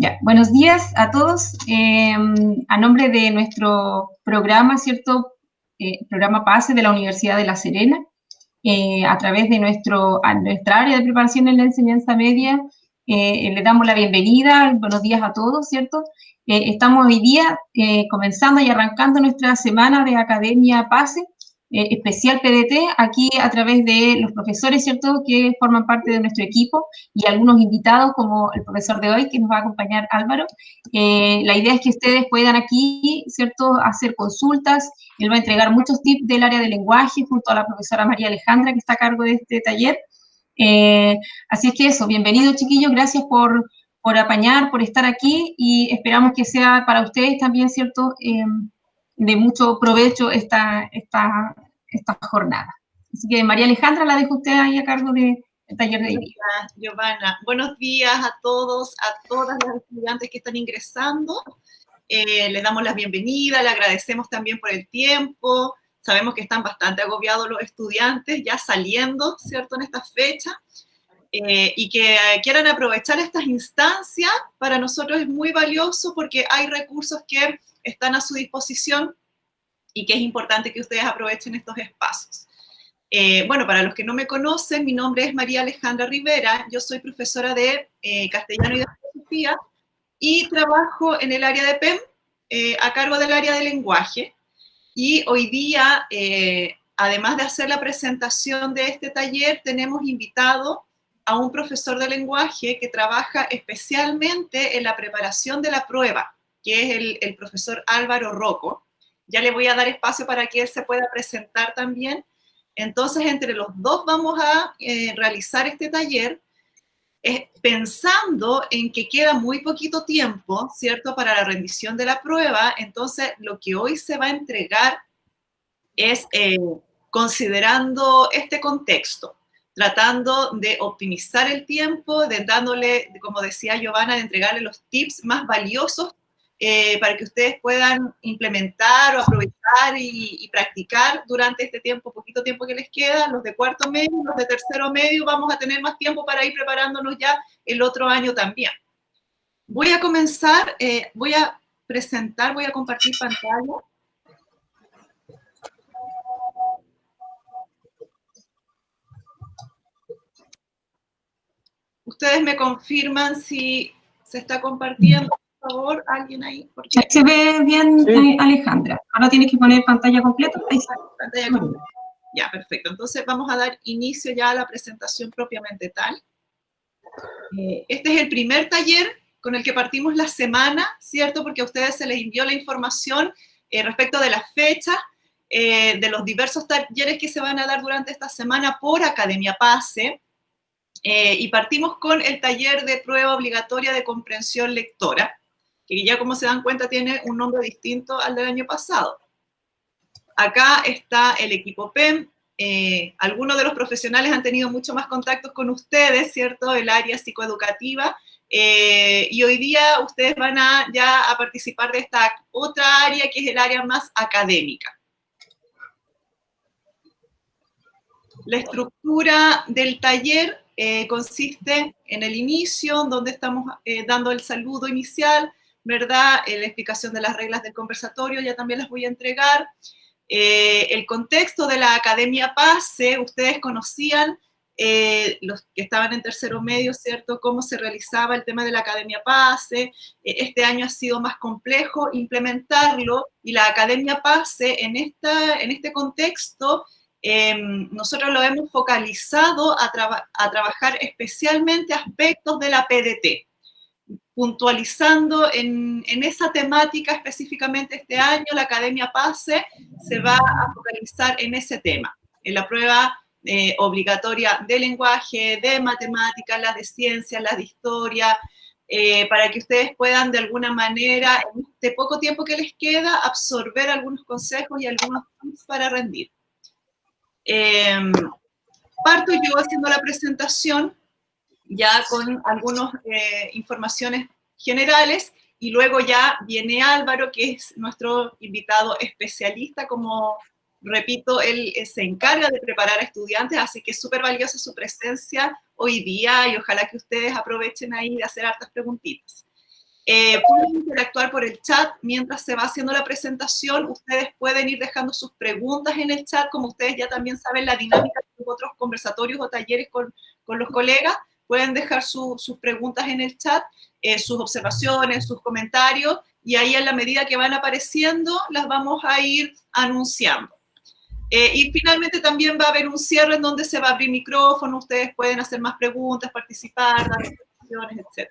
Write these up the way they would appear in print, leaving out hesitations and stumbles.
Ya, buenos días a todos. A nombre de nuestro programa, ¿cierto? Programa PASE de la Universidad de La Serena, a través de nuestra área de preparación en la enseñanza media, le damos la bienvenida, buenos días a todos, ¿cierto? Estamos hoy día comenzando y arrancando nuestra semana de Academia PASE, especial PDT, aquí a través de los profesores, ¿cierto?, que forman parte de nuestro equipo y algunos invitados, como el profesor de hoy, que nos va a acompañar, Álvaro. La idea es que ustedes puedan aquí, ¿cierto?, hacer consultas. Él va a entregar muchos tips del área de lenguaje junto a la profesora María Alejandra, que está a cargo de este taller. Así es que eso, bienvenidos, chiquillos, gracias por apañar, por estar aquí, y esperamos que sea para ustedes también, ¿cierto?, de mucho provecho esta jornada. Así que, María Alejandra, la dejo usted ahí a cargo del taller de hoy día. Giovanna, buenos días a todos, a todas las estudiantes que están ingresando. Les damos la bienvenida, le agradecemos también por el tiempo. Sabemos que están bastante agobiados los estudiantes, ya saliendo, ¿cierto?, en estas fechas. Y que quieran aprovechar estas instancias, para nosotros es muy valioso porque hay recursos que están a su disposición y que es importante que ustedes aprovechen estos espacios. Bueno, para los que no me conocen, mi nombre es María Alejandra Rivera, yo soy profesora de castellano y de filosofía y trabajo en el área de PEM, a cargo del área de lenguaje. Y hoy día, además de hacer la presentación de este taller, tenemos invitado a un profesor de lenguaje que trabaja especialmente en la preparación de la prueba, que es el profesor Álvaro Rocco. Ya le voy a dar espacio para que él se pueda presentar también. Entonces, entre los dos vamos a realizar este taller, pensando en que queda muy poquito tiempo, ¿cierto?, para la rendición de la prueba. Entonces, lo que hoy se va a entregar es considerando este contexto, tratando de optimizar el tiempo, dándole, como decía Giovanna, de entregarle los tips más valiosos para que ustedes puedan implementar o aprovechar y practicar durante este tiempo, poquito tiempo que les queda. Los de cuarto medio, los de tercero medio, vamos a tener más tiempo para ir preparándonos ya el otro año también. Voy a comenzar, voy a presentar, voy a compartir pantalla. Ustedes me confirman si se está compartiendo, por favor, alguien ahí. Porque... Se ve bien, sí. Alejandra. Ahora tienes que poner pantalla completa. Ahí está. Pantalla completa. Ya, perfecto. Entonces vamos a dar inicio ya a la presentación propiamente tal. Este es el primer taller con el que partimos la semana, ¿cierto? Porque a ustedes se les envió la información respecto de las fechas, de los diversos talleres que se van a dar durante esta semana por Academia PASE. Y partimos con el taller de prueba obligatoria de comprensión lectora, que ya, como se dan cuenta, tiene un nombre distinto al del año pasado. Acá está el equipo PEM. Algunos de los profesionales han tenido mucho más contactos con ustedes, ¿cierto?, el área psicoeducativa, y hoy día ustedes van ya a participar de esta otra área, que es el área más académica. La estructura del taller consiste en el inicio, donde estamos dando el saludo inicial, ¿verdad? La explicación de las reglas del conversatorio, ya también las voy a entregar. El contexto de la Academia PASE, ustedes conocían, los que estaban en tercero medio, ¿cierto?, cómo se realizaba el tema de la Academia PASE. Este año ha sido más complejo implementarlo, y la Academia PASE en este contexto, nosotros lo hemos focalizado a trabajar especialmente aspectos de la PDT, puntualizando en esa temática específicamente. Este año la Academia PASE se va a focalizar en ese tema, en la prueba obligatoria de lenguaje, de matemáticas, las de ciencias, las de historia, para que ustedes puedan de alguna manera, en este poco tiempo que les queda, absorber algunos consejos y algunos tips para rendir. Parto yo haciendo la presentación ya con algunas informaciones generales, y luego ya viene Álvaro, que es nuestro invitado especialista. Como repito, él se encarga de preparar a estudiantes, así que es súper valiosa su presencia hoy día, y ojalá que ustedes aprovechen ahí de hacer hartas preguntitas. Pueden interactuar por el chat mientras se va haciendo la presentación. Ustedes pueden ir dejando sus preguntas en el chat, como ustedes ya también saben la dinámica de otros conversatorios o talleres con los colegas. Pueden dejar sus preguntas en el chat, sus observaciones, sus comentarios, y ahí a la medida que van apareciendo las vamos a ir anunciando. Y finalmente también va a haber un cierre en donde se va a abrir micrófono, ustedes pueden hacer más preguntas, participar, dar explicaciones, etc.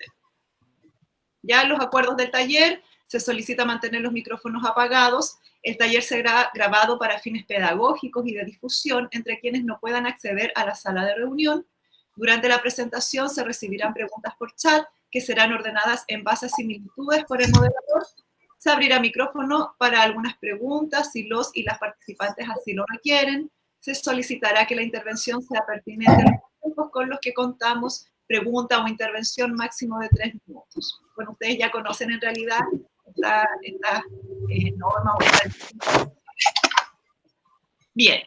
Ya en los acuerdos del taller se solicita mantener los micrófonos apagados. El taller será grabado para fines pedagógicos y de difusión entre quienes no puedan acceder a la sala de reunión. Durante la presentación se recibirán preguntas por chat que serán ordenadas en base a similitudes por el moderador. Se abrirá micrófono para algunas preguntas si los y las participantes así lo requieren. Se solicitará que la intervención sea pertinente a los tiempos con los que contamos. Pregunta o intervención máximo de 3 minutos. Bueno, ustedes ya conocen en realidad esta norma. Bien,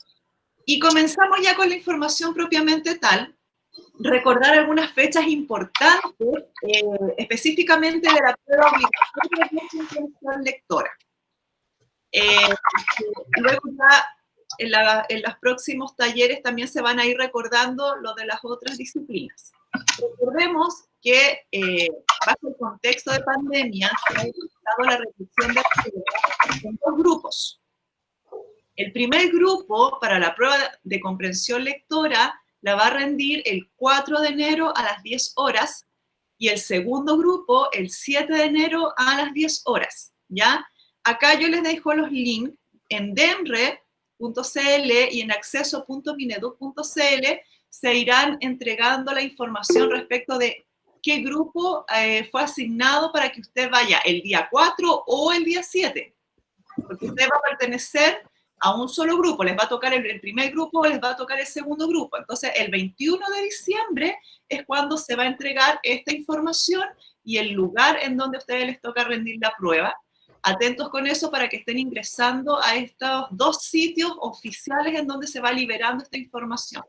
y comenzamos ya con la información propiamente tal. Recordar algunas fechas importantes, específicamente de la prueba obligatoria de comprensión lectora. Luego ya en los próximos talleres también se van a ir recordando lo de las otras disciplinas. Recordemos que bajo el contexto de pandemia se ha realizado la reducción de pruebas en 2 grupos. El primer grupo para la prueba de comprensión lectora la va a rendir el 4 de enero a las 10 horas y el segundo grupo el 7 de enero a las 10 horas. ¿Ya? Acá yo les dejo los links en demre.cl y en acceso.mineduc.cl se irán entregando la información respecto de qué grupo fue asignado para que usted vaya el día 4 o el día 7. Porque usted va a pertenecer a un solo grupo, les va a tocar el primer grupo o les va a tocar el segundo grupo. Entonces, el 21 de diciembre es cuando se va a entregar esta información y el lugar en donde a ustedes les toca rendir la prueba. Atentos con eso para que estén ingresando a estos 2 sitios oficiales en donde se va liberando esta información.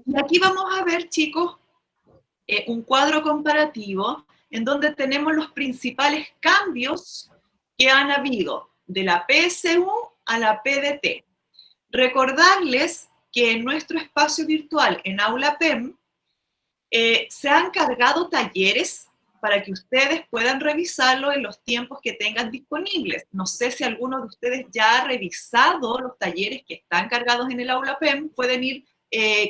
Y aquí vamos a ver, chicos, un cuadro comparativo en donde tenemos los principales cambios que han habido de la PSU a la PDT. Recordarles que en nuestro espacio virtual en Aula PEM se han cargado talleres para que ustedes puedan revisarlo en los tiempos que tengan disponibles. No sé si alguno de ustedes ya ha revisado los talleres que están cargados en el Aula PEM, pueden ir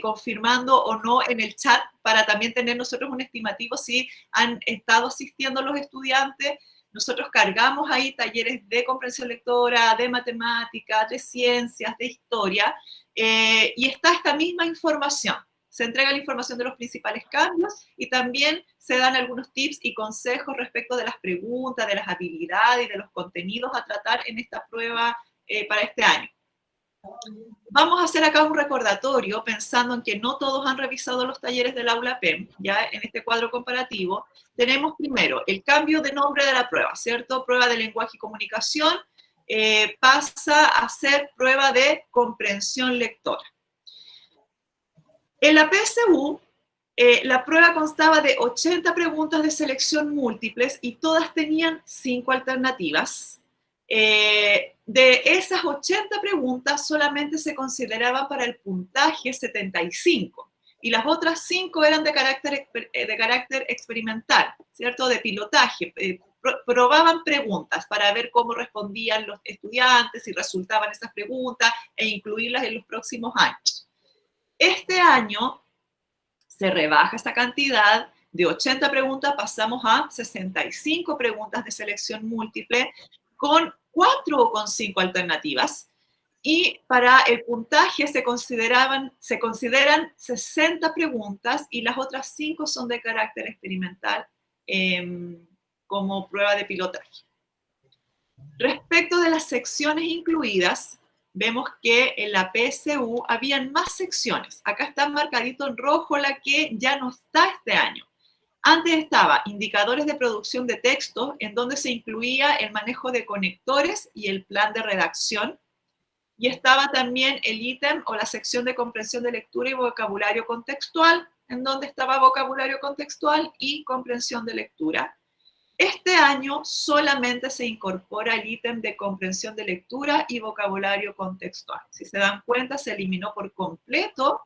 confirmando o no en el chat para también tener nosotros un estimativo si han estado asistiendo los estudiantes. Nosotros cargamos ahí talleres de comprensión lectora, de matemáticas, de ciencias, de historia, y está esta misma información. Se entrega la información de los principales cambios y también se dan algunos tips y consejos respecto de las preguntas, de las habilidades y de los contenidos a tratar en esta prueba para este año. Vamos a hacer acá un recordatorio pensando en que no todos han revisado los talleres del Aula PEM, ya en este cuadro comparativo. Tenemos primero el cambio de nombre de la prueba, ¿cierto? Prueba de lenguaje y comunicación pasa a ser prueba de comprensión lectora. En la PSU, la prueba constaba de 80 preguntas de selección múltiples y todas tenían 5 alternativas. De esas 80 preguntas solamente se consideraban para el puntaje 75 y las otras 5 eran de carácter experimental, ¿cierto? De pilotaje. Probaban preguntas para ver cómo respondían los estudiantes, si resultaban esas preguntas e incluirlas en los próximos años. Este año se rebaja esa cantidad, de 80 preguntas pasamos a 65 preguntas de selección múltiple con 4 o con 5 alternativas. Y para el puntaje se consideran 60 preguntas y las otras 5 son de carácter experimental como prueba de pilotaje. Respecto de las secciones incluidas, vemos que en la PSU habían más secciones. Acá está marcadito en rojo la que ya no está este año. Antes estaba indicadores de producción de texto, en donde se incluía el manejo de conectores y el plan de redacción. Y estaba también el ítem o la sección de comprensión de lectura y vocabulario contextual, en donde estaba vocabulario contextual y comprensión de lectura. Este año solamente se incorpora el ítem de comprensión de lectura y vocabulario contextual. Si se dan cuenta, se eliminó por completo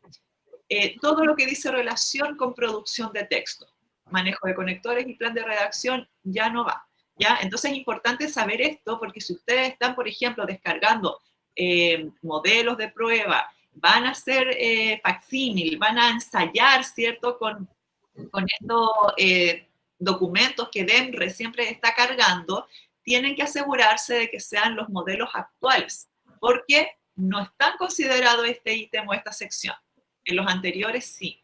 todo lo que dice relación con producción de texto. Manejo de conectores y plan de redacción ya no va. ¿Ya? Entonces es importante saber esto porque si ustedes están, por ejemplo, descargando modelos de prueba, van a hacer facsímil, van a ensayar, ¿cierto? Con estos documentos que DEMRE siempre está cargando, tienen que asegurarse de que sean los modelos actuales, porque no están considerados este ítem o esta sección. En los anteriores sí.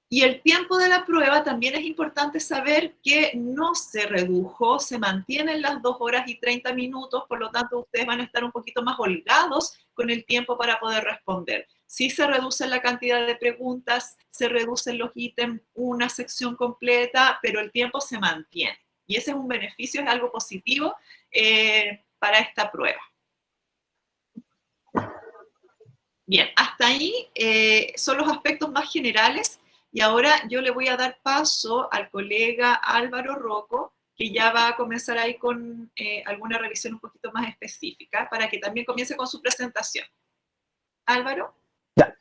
Y el tiempo de la prueba también es importante saber que no se redujo, se mantienen las 2 horas y 30 minutos, por lo tanto ustedes van a estar un poquito más holgados con el tiempo para poder responder. Sí se reduce la cantidad de preguntas, se reducen los ítems, una sección completa, pero el tiempo se mantiene. Y ese es un beneficio, es algo positivo para esta prueba. Bien, hasta ahí son los aspectos más generales. Y ahora yo le voy a dar paso al colega Álvaro Rocco, que ya va a comenzar ahí con alguna revisión un poquito más específica, para que también comience con su presentación. Álvaro. Ya.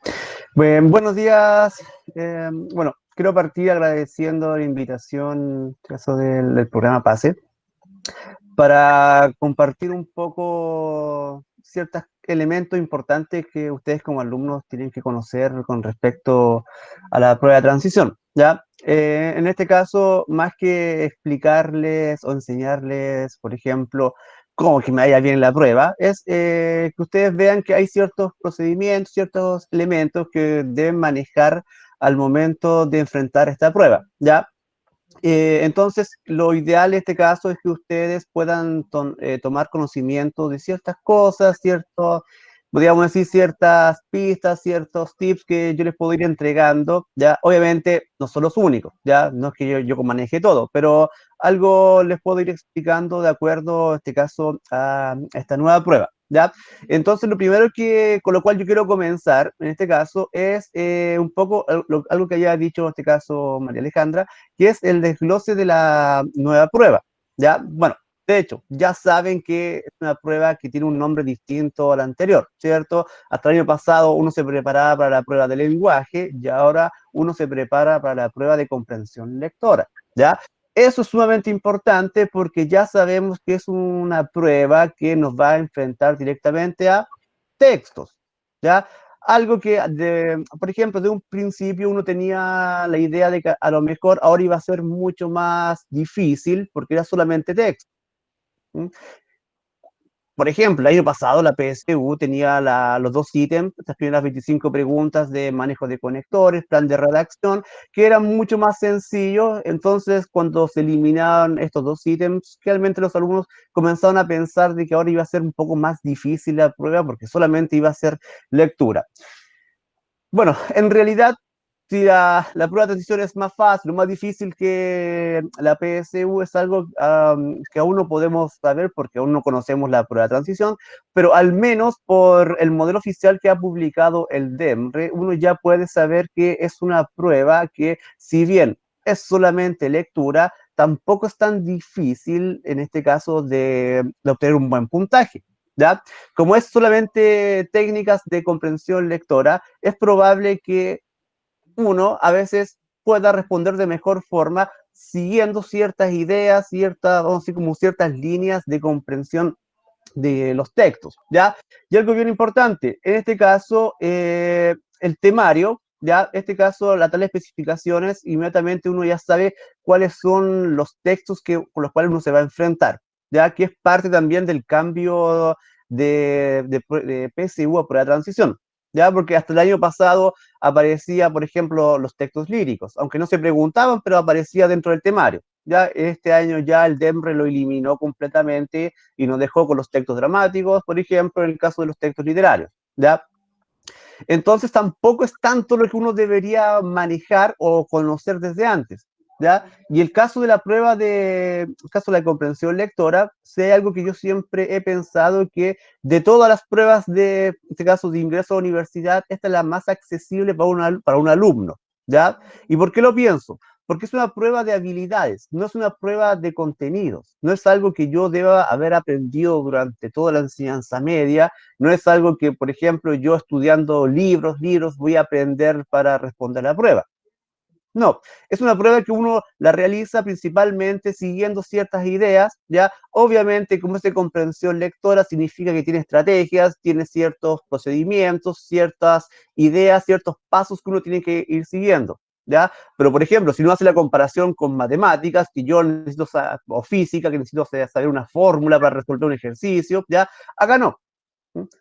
Buenos días. Bueno, quiero partir agradeciendo la invitación, en este caso del programa PASE, para compartir un poco ciertos elementos importantes que ustedes como alumnos tienen que conocer con respecto a la prueba de transición, ¿ya? En este caso, más que explicarles o enseñarles, por ejemplo, cómo que me vaya bien la prueba, es que ustedes vean que hay ciertos procedimientos, ciertos elementos que deben manejar al momento de enfrentar esta prueba, ¿ya? Entonces, lo ideal en este caso es que ustedes puedan tomar conocimiento de ciertas cosas, podríamos decir, ciertas pistas, ciertos tips que yo les puedo ir entregando, ¿ya? Obviamente, no son los únicos, ¿ya? No es que yo maneje todo, pero algo les puedo ir explicando de acuerdo, en este caso, a esta nueva prueba, ¿ya? Entonces, lo primero con lo cual yo quiero comenzar, en este caso, es un poco algo que haya dicho, en este caso, María Alejandra, que es el desglose de la nueva prueba, ¿ya? Bueno, de hecho, ya saben que es una prueba que tiene un nombre distinto al anterior, ¿cierto? Hasta el año pasado uno se preparaba para la prueba de lenguaje y ahora uno se prepara para la prueba de comprensión lectora, ¿ya? Eso es sumamente importante porque ya sabemos que es una prueba que nos va a enfrentar directamente a textos, ¿ya? Algo que, por ejemplo, de un principio uno tenía la idea de que a lo mejor ahora iba a ser mucho más difícil porque era solamente texto. ¿Mm? Por ejemplo, el año pasado la PSU tenía los 2 ítems, las primeras 25 preguntas de manejo de conectores, plan de redacción, que eran mucho más sencillos. Entonces, cuando se eliminaban estos 2 ítems, realmente los alumnos comenzaron a pensar de que ahora iba a ser un poco más difícil la prueba porque solamente iba a ser lectura. Bueno, en realidad, si la prueba de transición es más fácil o más difícil que la PSU, es algo que aún no podemos saber porque aún no conocemos la prueba de transición, pero al menos por el modelo oficial que ha publicado el DEMRE, uno ya puede saber que es una prueba que, si bien es solamente lectura, tampoco es tan difícil en este caso de obtener un buen puntaje, ¿ya? Como es solamente técnicas de comprensión lectora, es probable que uno a veces pueda responder de mejor forma siguiendo ciertas ideas, vamos a decir, como ciertas líneas de comprensión de los textos, ¿ya? Y algo bien importante, en este caso, el temario, ¿ya? En este caso, las tales especificaciones, inmediatamente uno ya sabe cuáles son los textos con los cuales uno se va a enfrentar, ¿ya? Que es parte también del cambio de PSU a prueba de transición, ¿ya? Porque hasta el año pasado aparecía, por ejemplo, los textos líricos, aunque no se preguntaban, pero aparecía dentro del temario. Ya este año ya el DEMRE lo eliminó completamente y nos dejó con los textos dramáticos, por ejemplo, en el caso de los textos literarios, ¿ya? Entonces tampoco es tanto lo que uno debería manejar o conocer desde antes, ¿ya? Y el caso de el caso de la comprensión lectora, sé algo que yo siempre he pensado que de todas las pruebas en este caso de ingreso a la universidad, esta es la más accesible para un alumno, ¿ya? ¿Y por qué lo pienso? Porque es una prueba de habilidades, no es una prueba de contenidos, no es algo que yo deba haber aprendido durante toda la enseñanza media, no es algo que, por ejemplo, yo estudiando libros, voy a aprender para responder la prueba. No, es una prueba que uno la realiza principalmente siguiendo ciertas ideas, ¿ya? Obviamente, como es de comprensión lectora, significa que tiene estrategias, tiene ciertos procedimientos, ciertas ideas, ciertos pasos que uno tiene que ir siguiendo, ¿ya? Pero, por ejemplo, si uno hace la comparación con matemáticas, que yo necesito o física, que necesito saber una fórmula para resolver un ejercicio, ¿ya? Acá no.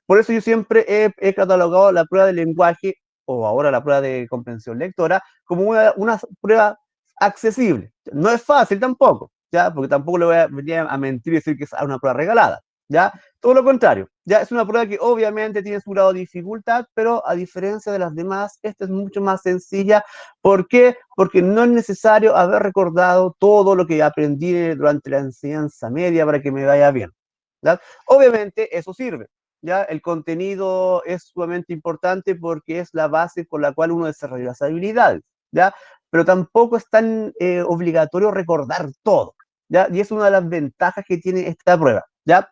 Por eso yo siempre he catalogado la prueba de lenguaje o ahora la prueba de comprensión lectora como una prueba accesible. No es fácil tampoco, ¿ya? Porque tampoco le voy a venir a mentir y decir que es una prueba regalada, ¿ya? Todo lo contrario, ¿ya? Es una prueba que obviamente tiene su grado de dificultad, pero a diferencia de las demás, esta es mucho más sencilla. ¿Por qué? Porque no es necesario haber recordado todo lo que aprendí durante la enseñanza media para que me vaya bien, ¿ya? Obviamente eso sirve. ¿Ya? El contenido es sumamente importante porque es la base con la cual uno desarrolla las habilidades, ¿ya? Pero tampoco es tan obligatorio recordar todo, ¿ya? Y es una de las ventajas que tiene esta prueba, ¿ya?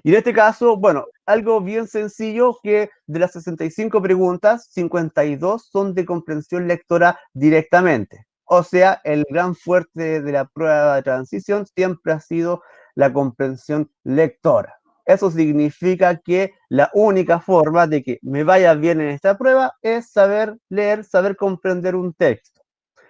Y en este caso, bueno, algo bien sencillo que de las 65 preguntas, 52 son de comprensión lectora directamente. O sea, el gran fuerte de la prueba de transición siempre ha sido la comprensión lectora. Eso significa que la única forma de que me vaya bien en esta prueba es saber leer, saber comprender un texto.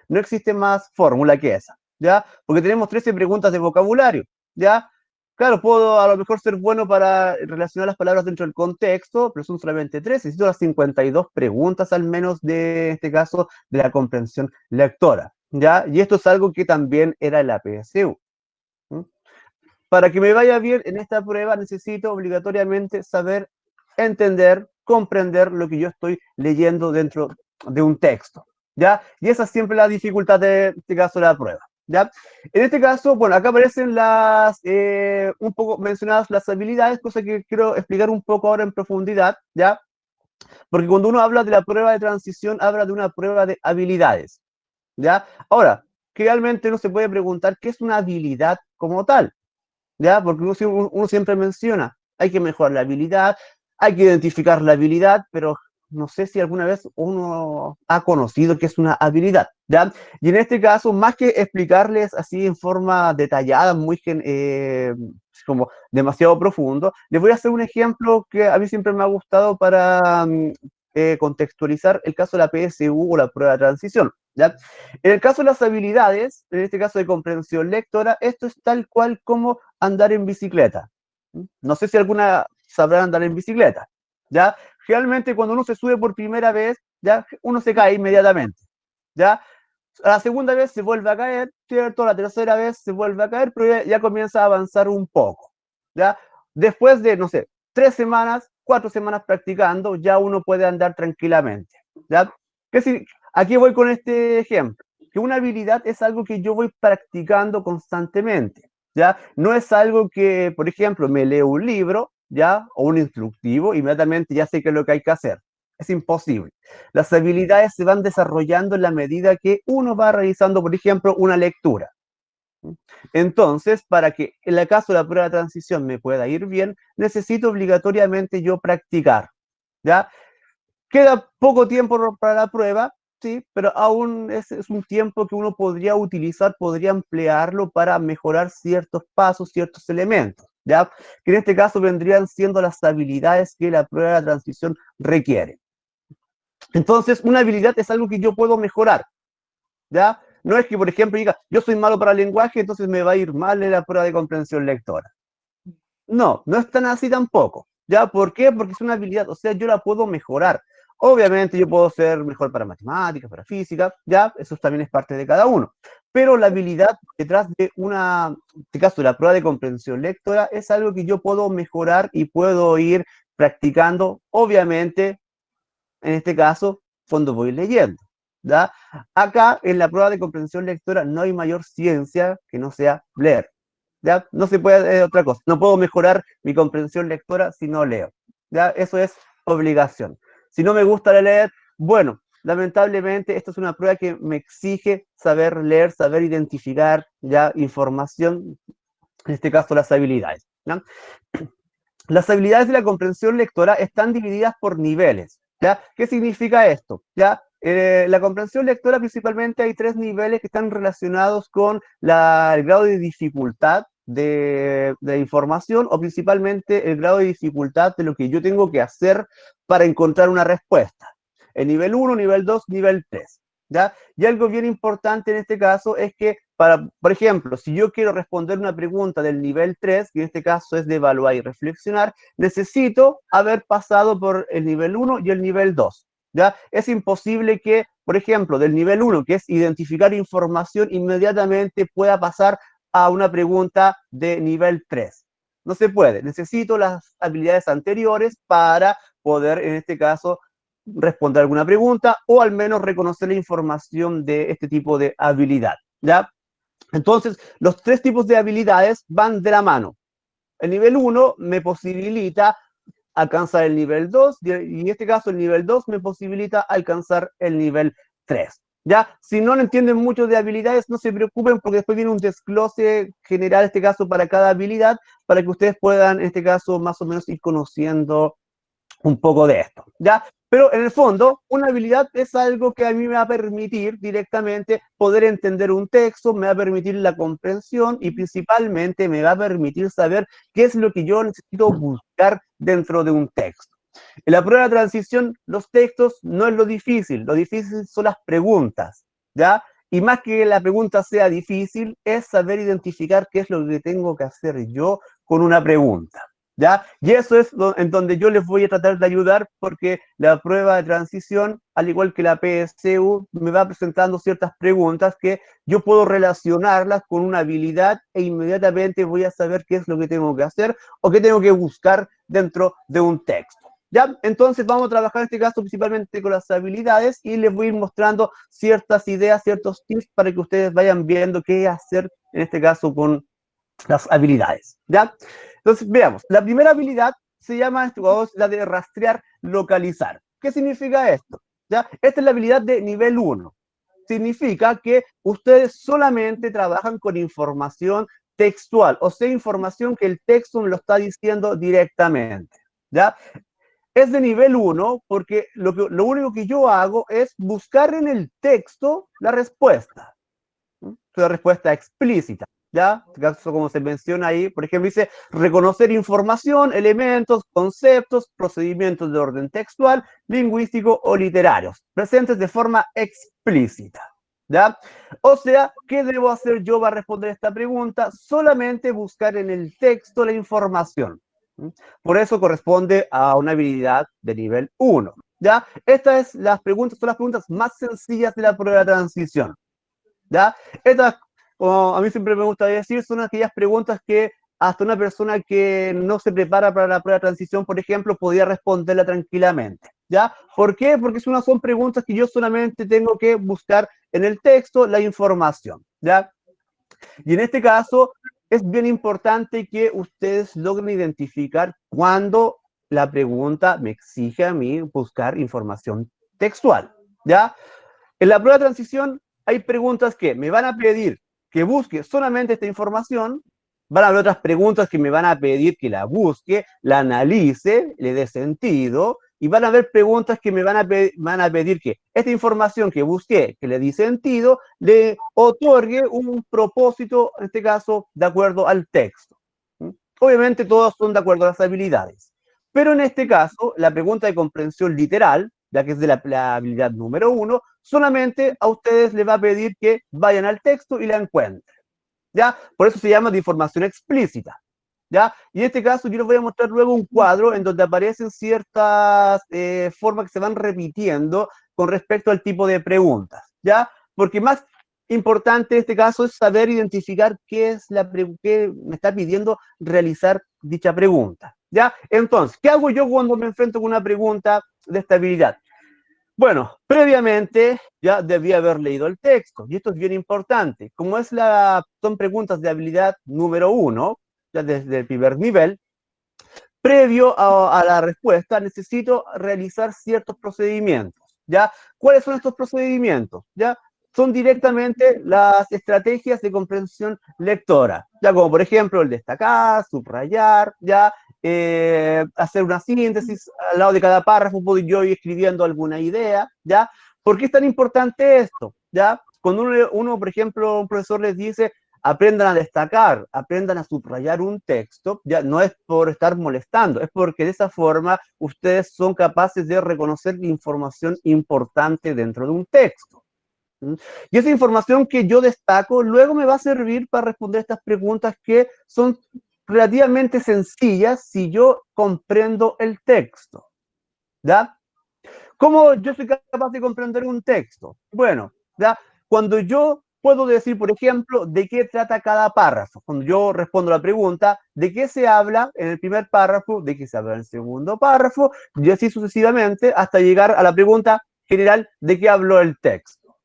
No existe más fórmula que esa, ¿ya? Porque tenemos 13 preguntas de vocabulario, ¿ya? Claro, puedo a lo mejor ser bueno para relacionar las palabras dentro del contexto, pero son solamente 13. Necesito las 52 preguntas al menos de este caso de la comprensión lectora, ¿ya? Y esto es algo que también era la PSU. Para que me vaya bien en esta prueba necesito obligatoriamente saber entender, comprender lo que yo estoy leyendo dentro de un texto, ¿ya? Y esa es siempre la dificultad de este caso de la prueba, ¿ya? En este caso, bueno, acá aparecen un poco mencionadas las habilidades, cosa que quiero explicar un poco ahora en profundidad, ¿ya? Porque cuando uno habla de la prueba de transición, habla de una prueba de habilidades, ¿ya? Ahora, realmente uno se puede preguntar qué es una habilidad como tal, ¿ya? Porque uno siempre menciona, hay que mejorar la habilidad, hay que identificar la habilidad, pero no sé si alguna vez uno ha conocido qué es una habilidad, ¿ya? Y en este caso, más que explicarles así en forma detallada, como demasiado profundo, les voy a hacer un ejemplo que a mí siempre me ha gustado para contextualizar el caso de la PSU o la prueba de transición, ¿ya? En el caso de las habilidades, en este caso de comprensión lectora, esto es tal cual como andar en bicicleta. No sé si alguna sabrá andar en bicicleta, ¿ya? Realmente cuando uno se sube por primera vez, ya uno se cae inmediatamente, ¿ya? A la segunda vez se vuelve a caer, ¿cierto? La tercera vez se vuelve a caer, pero ya comienza a avanzar un poco, ¿ya? Después de, no sé, 3 semanas, 4 semanas practicando, ya uno puede andar tranquilamente, ¿ya? Aquí voy con este ejemplo, que una habilidad es algo que yo voy practicando constantemente, ¿ya? No es algo que, por ejemplo, me leo un libro, ¿ya? O un instructivo, inmediatamente ya sé qué es lo que hay que hacer. Es imposible. Las habilidades se van desarrollando en la medida que uno va realizando, por ejemplo, una lectura. Entonces, para que en el caso de la prueba de transición me pueda ir bien, necesito obligatoriamente yo practicar, ¿ya? Queda poco tiempo para la prueba, sí, pero aún es un tiempo que uno podría utilizar, podría emplearlo para mejorar ciertos pasos, ciertos elementos, ¿ya? Que en este caso vendrían siendo las habilidades que la prueba de transición requiere. Entonces, una habilidad es algo que yo puedo mejorar, ¿ya? No es que, por ejemplo, diga, yo soy malo para el lenguaje, entonces me va a ir mal en la prueba de comprensión lectora. No, no es tan así tampoco, ¿ya? ¿Por qué? Porque es una habilidad, o sea, yo la puedo mejorar. Obviamente yo puedo ser mejor para matemáticas, para física, ¿ya? Eso también es parte de cada uno. Pero la habilidad detrás de en este caso, la prueba de comprensión lectora, es algo que yo puedo mejorar y puedo ir practicando, obviamente, en este caso, cuando voy leyendo, ¿ya? Acá, en la prueba de comprensión lectora, no hay mayor ciencia que no sea leer, ¿ya? No se puede hacer otra cosa. No puedo mejorar mi comprensión lectora si no leo, ¿ya? Eso es obligación. Si no me gusta leer, bueno, lamentablemente, esta es una prueba que me exige saber leer, saber identificar ya información, en este caso las habilidades, ¿ya? Las habilidades de la comprensión lectora están divididas por niveles, ¿ya? ¿Qué significa esto? ¿Ya? La comprensión lectora principalmente hay 3 niveles que están relacionados con el grado de dificultad de información, o principalmente el grado de dificultad de lo que yo tengo que hacer para encontrar una respuesta. El nivel 1, nivel 2, nivel 3. ¿Ya? Y algo bien importante en este caso es que, por ejemplo, si yo quiero responder una pregunta del nivel 3, que en este caso es de evaluar y reflexionar, necesito haber pasado por el nivel 1 y el nivel 2. ¿Ya? Es imposible que, por ejemplo, del nivel 1, que es identificar información, inmediatamente pueda pasar a una pregunta de nivel 3. No se puede. Necesito las habilidades anteriores para poder, en este caso, responder alguna pregunta o al menos reconocer la información de este tipo de habilidad, ¿ya? Entonces, los 3 tipos de habilidades van de la mano. El nivel 1 me posibilita alcanzar el nivel 2 y en este caso el nivel 2 me posibilita alcanzar el nivel 3. ¿Ya? Si no entienden mucho de habilidades, no se preocupen porque después viene un desglose general, en este caso, para cada habilidad, para que ustedes puedan, en este caso, más o menos ir conociendo un poco de esto, ¿ya? Pero en el fondo, una habilidad es algo que a mí me va a permitir directamente poder entender un texto, me va a permitir la comprensión y principalmente me va a permitir saber qué es lo que yo necesito buscar dentro de un texto. En la prueba de transición, los textos no es lo difícil son las preguntas, ¿ya? Y más que la pregunta sea difícil, es saber identificar qué es lo que tengo que hacer yo con una pregunta. ¿Ya? Y eso es en donde yo les voy a tratar de ayudar porque la prueba de transición, al igual que la PSU, me va presentando ciertas preguntas que yo puedo relacionarlas con una habilidad e inmediatamente voy a saber qué es lo que tengo que hacer o qué tengo que buscar dentro de un texto. ¿Ya? Entonces vamos a trabajar en este caso principalmente con las habilidades y les voy a ir mostrando ciertas ideas, ciertos tips para que ustedes vayan viendo qué hacer en este caso con las habilidades, ¿ya? Entonces, veamos, la primera habilidad se llama la de rastrear, localizar. ¿Qué significa esto? ¿Ya? Esta es la habilidad de nivel 1. Significa que ustedes solamente trabajan con información textual, o sea, información que el texto me lo está diciendo directamente, ¿ya? Es de nivel 1 porque lo único que yo hago es buscar en el texto la respuesta. La respuesta explícita, ¿ya? Como se menciona ahí, por ejemplo, dice reconocer información, elementos, conceptos, procedimientos de orden textual, lingüístico o literarios, presentes de forma explícita, ¿ya? O sea, ¿qué debo hacer yo para responder esta pregunta? Solamente buscar en el texto la información. Por eso corresponde a una habilidad de nivel 1, ¿ya? Estas son las preguntas más sencillas de la prueba de transición. ¿Ya? Estas, como a mí siempre me gusta decir, son aquellas preguntas que hasta una persona que no se prepara para la prueba de transición, por ejemplo, podría responderla tranquilamente. ¿Ya? ¿Por qué? Porque son preguntas que yo solamente tengo que buscar en el texto la información. ¿Ya? Y en este caso, es bien importante que ustedes logren identificar cuando la pregunta me exige a mí buscar información textual. ¿Ya? En la prueba de transición hay preguntas que me van a pedir que busque solamente esta información, van a haber otras preguntas que me van a pedir que la busque, la analice, le dé sentido, y van a haber preguntas que me van a pedir que esta información que busqué, que le di sentido, le otorgue un propósito, en este caso, de acuerdo al texto. Obviamente todos son de acuerdo a las habilidades. Pero en este caso, la pregunta de comprensión literal, ya que es de la habilidad número 1, solamente a ustedes les va a pedir que vayan al texto y la encuentren. ¿Ya? Por eso se llama de información explícita. ¿Ya? Y en este caso yo les voy a mostrar luego un cuadro en donde aparecen ciertas formas que se van repitiendo con respecto al tipo de preguntas. ¿Ya? Porque más importante en este caso es saber identificar qué es que me está pidiendo realizar dicha pregunta. ¿Ya? Entonces, ¿qué hago yo cuando me enfrento con una pregunta de esta habilidad? Bueno, previamente ya debía haber leído el texto, y esto es bien importante. Como son preguntas de habilidad número 1, ya desde el primer nivel, previo a la respuesta necesito realizar ciertos procedimientos, ¿ya? ¿Cuáles son estos procedimientos? ¿Ya? Son directamente las estrategias de comprensión lectora, ya como por ejemplo el destacar, subrayar, ya hacer una síntesis al lado de cada párrafo, puedo yo ir escribiendo alguna idea, ya. ¿Por qué es tan importante esto? Ya, cuando uno, por ejemplo, un profesor les dice aprendan a destacar, aprendan a subrayar un texto, ya no es por estar molestando, es porque de esa forma ustedes son capaces de reconocer información importante dentro de un texto. Y esa información que yo destaco luego me va a servir para responder estas preguntas que son relativamente sencillas si yo comprendo el texto. ¿Ya? ¿Cómo yo soy capaz de comprender un texto? Bueno, ¿ya? Cuando yo puedo decir, por ejemplo, de qué trata cada párrafo. Cuando yo respondo la pregunta, ¿de qué se habla en el primer párrafo? ¿De qué se habla en el segundo párrafo? Y así sucesivamente hasta llegar a la pregunta general, ¿de qué habló el texto?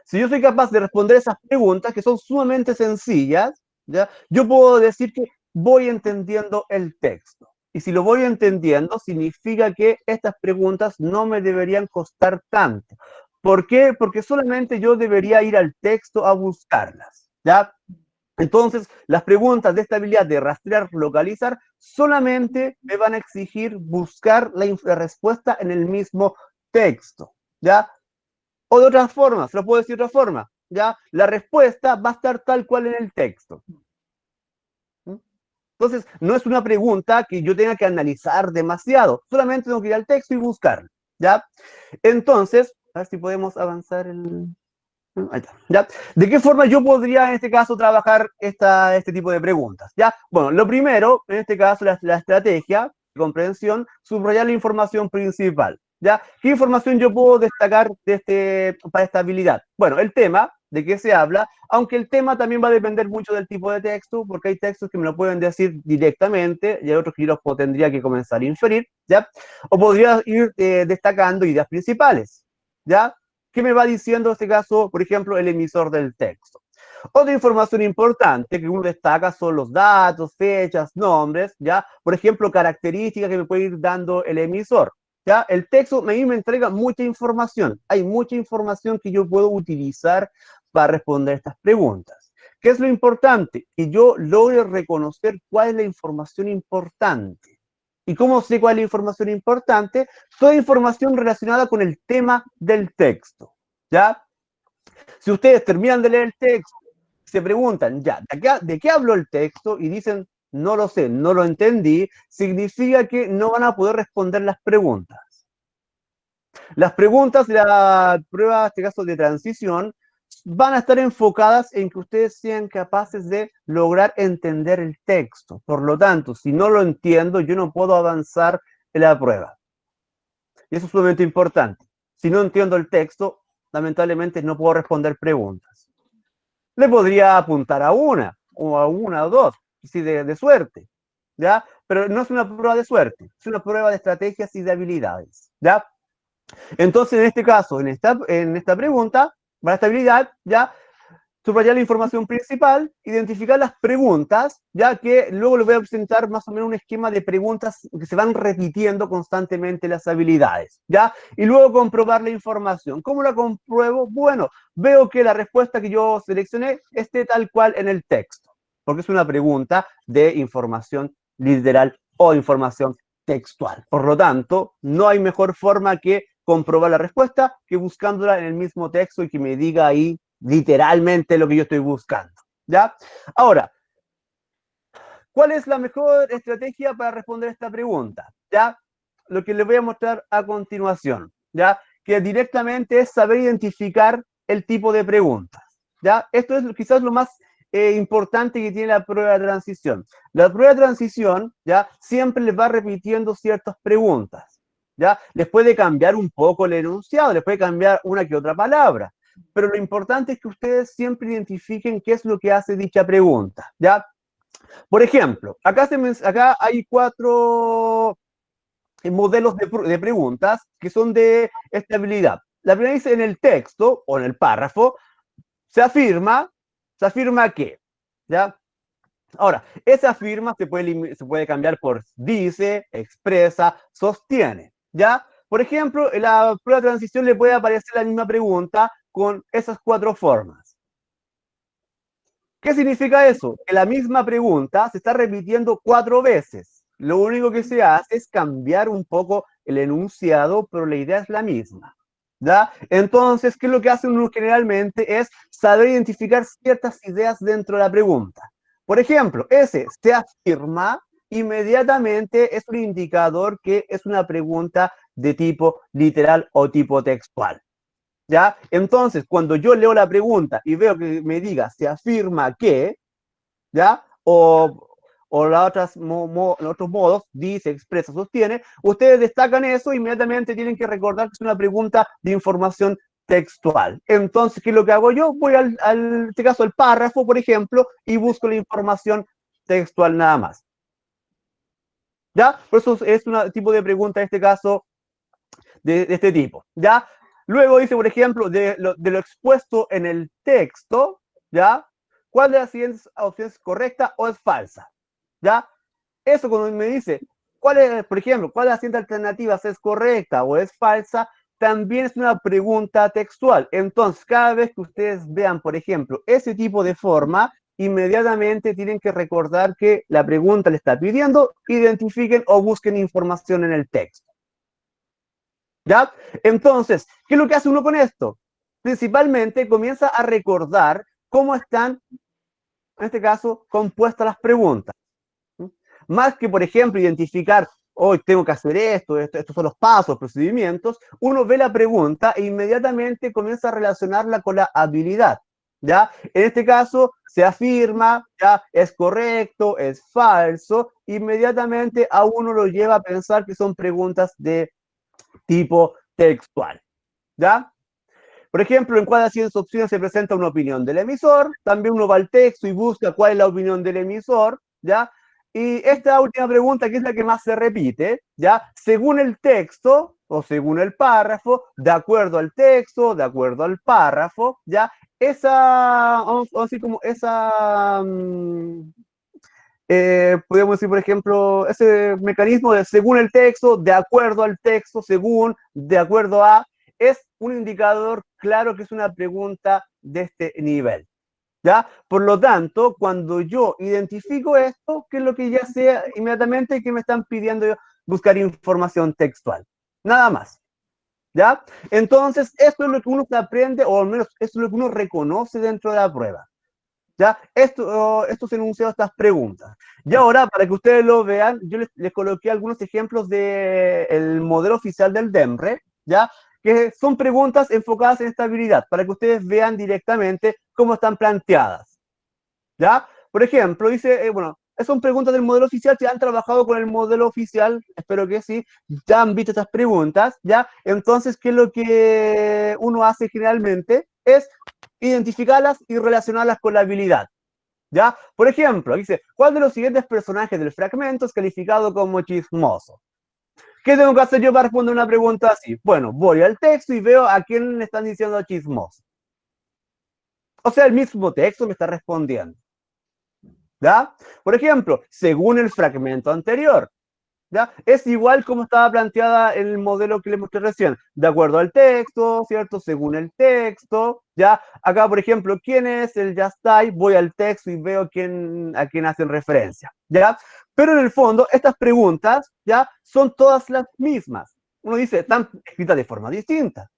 Si yo soy capaz de responder esas preguntas, que son sumamente sencillas, ¿ya? Yo puedo decir que voy entendiendo el texto. Y si lo voy entendiendo, significa que estas preguntas no me deberían costar tanto. ¿Por qué? Porque solamente yo debería ir al texto a buscarlas, ¿ya? Entonces, las preguntas de esta habilidad de rastrear, localizar, solamente me van a exigir buscar la respuesta en el mismo texto, ¿ya? O de otra forma, se lo puedo decir de otra forma, ¿ya? La respuesta va a estar tal cual en el texto. Entonces, no es una pregunta que yo tenga que analizar demasiado, solamente tengo que ir al texto y buscarlo, ¿ya? Entonces, a ver si podemos avanzar el... Ahí está, ¿ya? ¿De qué forma yo podría, en este caso, trabajar este tipo de preguntas? ¿Ya? Bueno, lo primero, en este caso, la estrategia de comprensión, subrayar la información principal. ¿Ya? ¿Qué información yo puedo destacar para esta habilidad? Bueno, el tema, de qué se habla, aunque el tema también va a depender mucho del tipo de texto, porque hay textos que me lo pueden decir directamente y hay otros que yo los tendría que comenzar a inferir, ¿ya? O podría ir destacando ideas principales, ¿ya? ¿Qué me va diciendo en este caso, por ejemplo, el emisor del texto? Otra información importante que uno destaca son los datos, fechas, nombres, ¿ya? Por ejemplo, características que me puede ir dando el emisor, ¿ya? El texto a mí me entrega mucha información. Hay mucha información que yo puedo utilizar para responder estas preguntas. ¿Qué es lo importante? Que yo logre reconocer cuál es la información importante. ¿Y cómo sé cuál es la información importante? Toda información relacionada con el tema del texto, ¿ya? Si ustedes terminan de leer el texto, se preguntan, ya, ¿de qué habló el texto? Y dicen, no lo sé, no lo entendí, significa que no van a poder responder las preguntas. Las preguntas de la prueba, en este caso de transición, van a estar enfocadas en que ustedes sean capaces de lograr entender el texto. Por lo tanto, si no lo entiendo, yo no puedo avanzar en la prueba. Y eso es sumamente importante. Si no entiendo el texto, lamentablemente no puedo responder preguntas. Le podría apuntar a una o dos, si de suerte, ¿ya? Pero no es una prueba de suerte, es una prueba de estrategias y de habilidades, ¿ya? Entonces, en este caso, en esta pregunta, para esta habilidad, ¿ya? Subrayar la información principal, identificar las preguntas, ya que luego les voy a presentar más o menos un esquema de preguntas que se van repitiendo constantemente las habilidades, ¿ya? Y luego comprobar la información. ¿Cómo la compruebo? Bueno, veo que la respuesta que yo seleccioné esté tal cual en el texto, porque es una pregunta de información literal o información textual. Por lo tanto, no hay mejor forma que comprobar la respuesta que buscándola en el mismo texto y que me diga ahí literalmente lo que yo estoy buscando, ¿ya? Ahora, ¿cuál es la mejor estrategia para responder esta pregunta? ¿Ya? Lo que les voy a mostrar a continuación, ¿ya? Que directamente es saber identificar el tipo de preguntas, ¿ya? Esto es quizás lo más importante que tiene la prueba de transición. La prueba de transición, ¿ya? Siempre les va repitiendo ciertas preguntas, ¿ya? Les puede cambiar un poco el enunciado, les puede cambiar una que otra palabra, pero lo importante es que ustedes siempre identifiquen qué es lo que hace dicha pregunta, ¿ya? Por ejemplo, acá hay 4 modelos de preguntas que son de estabilidad. La primera dice en el texto o en el párrafo, se afirma que, ¿ya? Ahora, esa afirma se puede cambiar por dice, expresa, sostiene, ¿ya? Por ejemplo, en la prueba de transición le puede aparecer la misma pregunta con esas 4 formas. ¿Qué significa eso? Que la misma pregunta se está repitiendo 4 veces. Lo único que se hace es cambiar un poco el enunciado, pero la idea es la misma. ¿Ya? Entonces, ¿qué es lo que hace uno generalmente? Es saber identificar ciertas ideas dentro de la pregunta. Por ejemplo, ese se afirma, inmediatamente es un indicador que es una pregunta de tipo literal o tipo textual. ¿Ya? Entonces, cuando yo leo la pregunta y veo que me diga, se afirma que, ¿ya? O los otros modos, dice, expresa, sostiene, ustedes destacan eso, inmediatamente tienen que recordar que es una pregunta de información textual. Entonces, ¿qué es lo que hago yo? Voy en este caso, al párrafo, por ejemplo, y busco la información textual nada más. ¿Ya? Por eso es un tipo de pregunta, en este caso, de este tipo. ¿Ya? Luego dice, por ejemplo, de lo expuesto en el texto, ¿ya? ¿Cuál de las siguientes opciones es correcta o es falsa? ¿Ya? Eso cuando me dice, ¿cuál es, por ejemplo, cuál de las siguientes alternativas es correcta o es falsa? También es una pregunta textual. Entonces, cada vez que ustedes vean, por ejemplo, ese tipo de forma, inmediatamente tienen que recordar que la pregunta le está pidiendo, identifiquen o busquen información en el texto. ¿Ya? Entonces, ¿qué es lo que hace uno con esto? Principalmente comienza a recordar cómo están, en este caso, compuestas las preguntas. Más que, por ejemplo, identificar, hoy tengo que hacer estos son los pasos, procedimientos, uno ve la pregunta e inmediatamente comienza a relacionarla con la habilidad. ¿Ya? En este caso, se afirma, ya es correcto, es falso, inmediatamente a uno lo lleva a pensar que son preguntas de tipo textual. ¿Ya? Por ejemplo, en cada 100 opciones se presenta una opinión del emisor, también uno va al texto y busca cuál es la opinión del emisor, ¿ya? Y esta última pregunta, que es la que más se repite, ¿ya? Según el texto o según el párrafo, de acuerdo al texto, de acuerdo al párrafo, ¿ya? Esa, vamos a decir como esa, podemos decir, por ejemplo, ese mecanismo de según el texto, de acuerdo al texto, según, de acuerdo a, es un indicador claro que es una pregunta de este nivel. ¿Ya? Por lo tanto, cuando yo identifico esto, ¿qué es lo que ya sé inmediatamente? Que me están pidiendo buscar información textual. Nada más. ¿Ya? Entonces, esto es lo que uno aprende, o al menos esto es lo que uno reconoce dentro de la prueba. ¿Ya? Estos enunciados, estas preguntas. Y ahora, para que ustedes lo vean, yo les coloqué algunos ejemplos del modelo oficial del DEMRE, ¿ya? Que son preguntas enfocadas en estabilidad, para que ustedes vean directamente cómo están planteadas. ¿Ya? Por ejemplo, dice, bueno, son preguntas del modelo oficial, si han trabajado con el modelo oficial, espero que sí, ya han visto estas preguntas, ¿ya? Entonces, ¿qué es lo que uno hace generalmente? Es identificarlas y relacionarlas con la habilidad. ¿Ya? Por ejemplo, dice, ¿cuál de los siguientes personajes del fragmento es calificado como chismoso? ¿Qué tengo que hacer yo para responder una pregunta así? Bueno, voy al texto y veo a quién le están diciendo chismoso. O sea, el mismo texto me está respondiendo. ¿Ya? Por ejemplo, según el fragmento anterior, ¿ya? Es igual como estaba planteada en el modelo que le mostré recién, de acuerdo al texto, ¿cierto? Según el texto, ¿ya? Acá, por ejemplo, ¿quién es el Yastai? Voy al texto y veo a quién hacen referencia, ¿ya? Pero en el fondo, estas preguntas, ¿ya? Son todas las mismas. Uno dice, están escritas de forma distinta,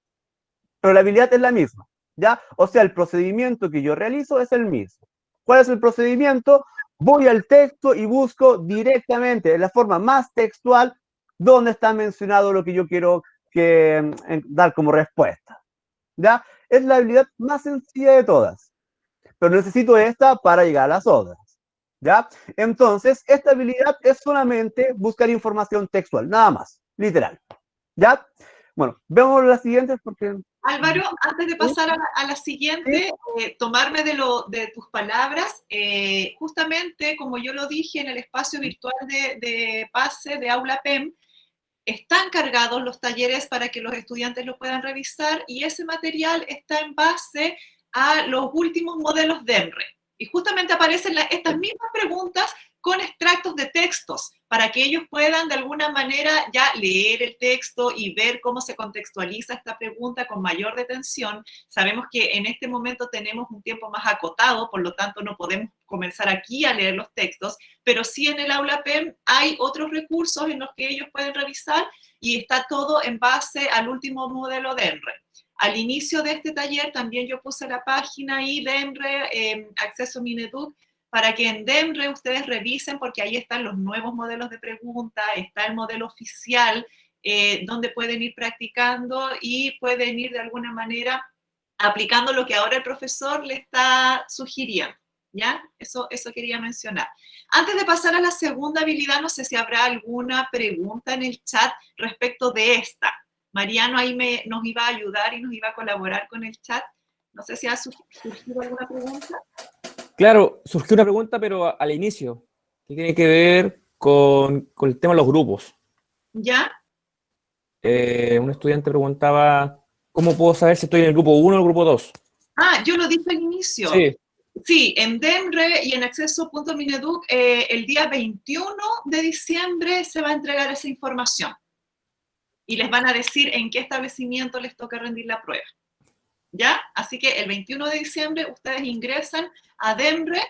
pero la habilidad es la misma, ¿ya? O sea, el procedimiento que yo realizo es el mismo. ¿Cuál es el procedimiento? Voy al texto y busco directamente, de la forma más textual, dónde está mencionado lo que yo quiero dar como respuesta. ¿Ya? Es la habilidad más sencilla de todas, pero necesito esta para llegar a las otras. ¿Ya? Entonces, esta habilidad es solamente buscar información textual, nada más, literal. ¿Ya? Bueno, veamos las siguientes porque... Álvaro, antes de pasar a la siguiente, tomarme de tus palabras, justamente como yo lo dije en el espacio virtual de PASE, de Aula PEM, están cargados los talleres para que los estudiantes lo puedan revisar y ese material está en base a los últimos modelos DEMRE. Y justamente aparecen estas mismas preguntas con extractos de textos, para que ellos puedan de alguna manera ya leer el texto y ver cómo se contextualiza esta pregunta con mayor detención. Sabemos que en este momento tenemos un tiempo más acotado, por lo tanto no podemos comenzar aquí a leer los textos, pero sí en el aula PEM hay otros recursos en los que ellos pueden revisar y está todo en base al último modelo de ENRE. Al inicio de este taller también yo puse la página ahí de ENRE, Acceso Mineduc, para que en DEMRE ustedes revisen, porque ahí están los nuevos modelos de pregunta, está el modelo oficial, donde pueden ir practicando y pueden ir de alguna manera aplicando lo que ahora el profesor le está sugiriendo, ¿ya? Eso quería mencionar. Antes de pasar a la segunda habilidad, no sé si habrá alguna pregunta en el chat respecto de esta. Mariano ahí nos iba a ayudar y nos iba a colaborar con el chat. No sé si ha surgido alguna pregunta. Claro, surgió una pregunta, pero al inicio, que tiene que ver con el tema de los grupos. ¿Ya? Un estudiante preguntaba, ¿cómo puedo saber si estoy en el grupo 1 o el grupo 2? Ah, yo lo dije al inicio. Sí. Sí, en DEMRE y en acceso.mineduc el día 21 de diciembre se va a entregar esa información. Y les van a decir en qué establecimiento les toca rendir la prueba. ¿Ya? Así que el 21 de diciembre ustedes ingresan a DEMRE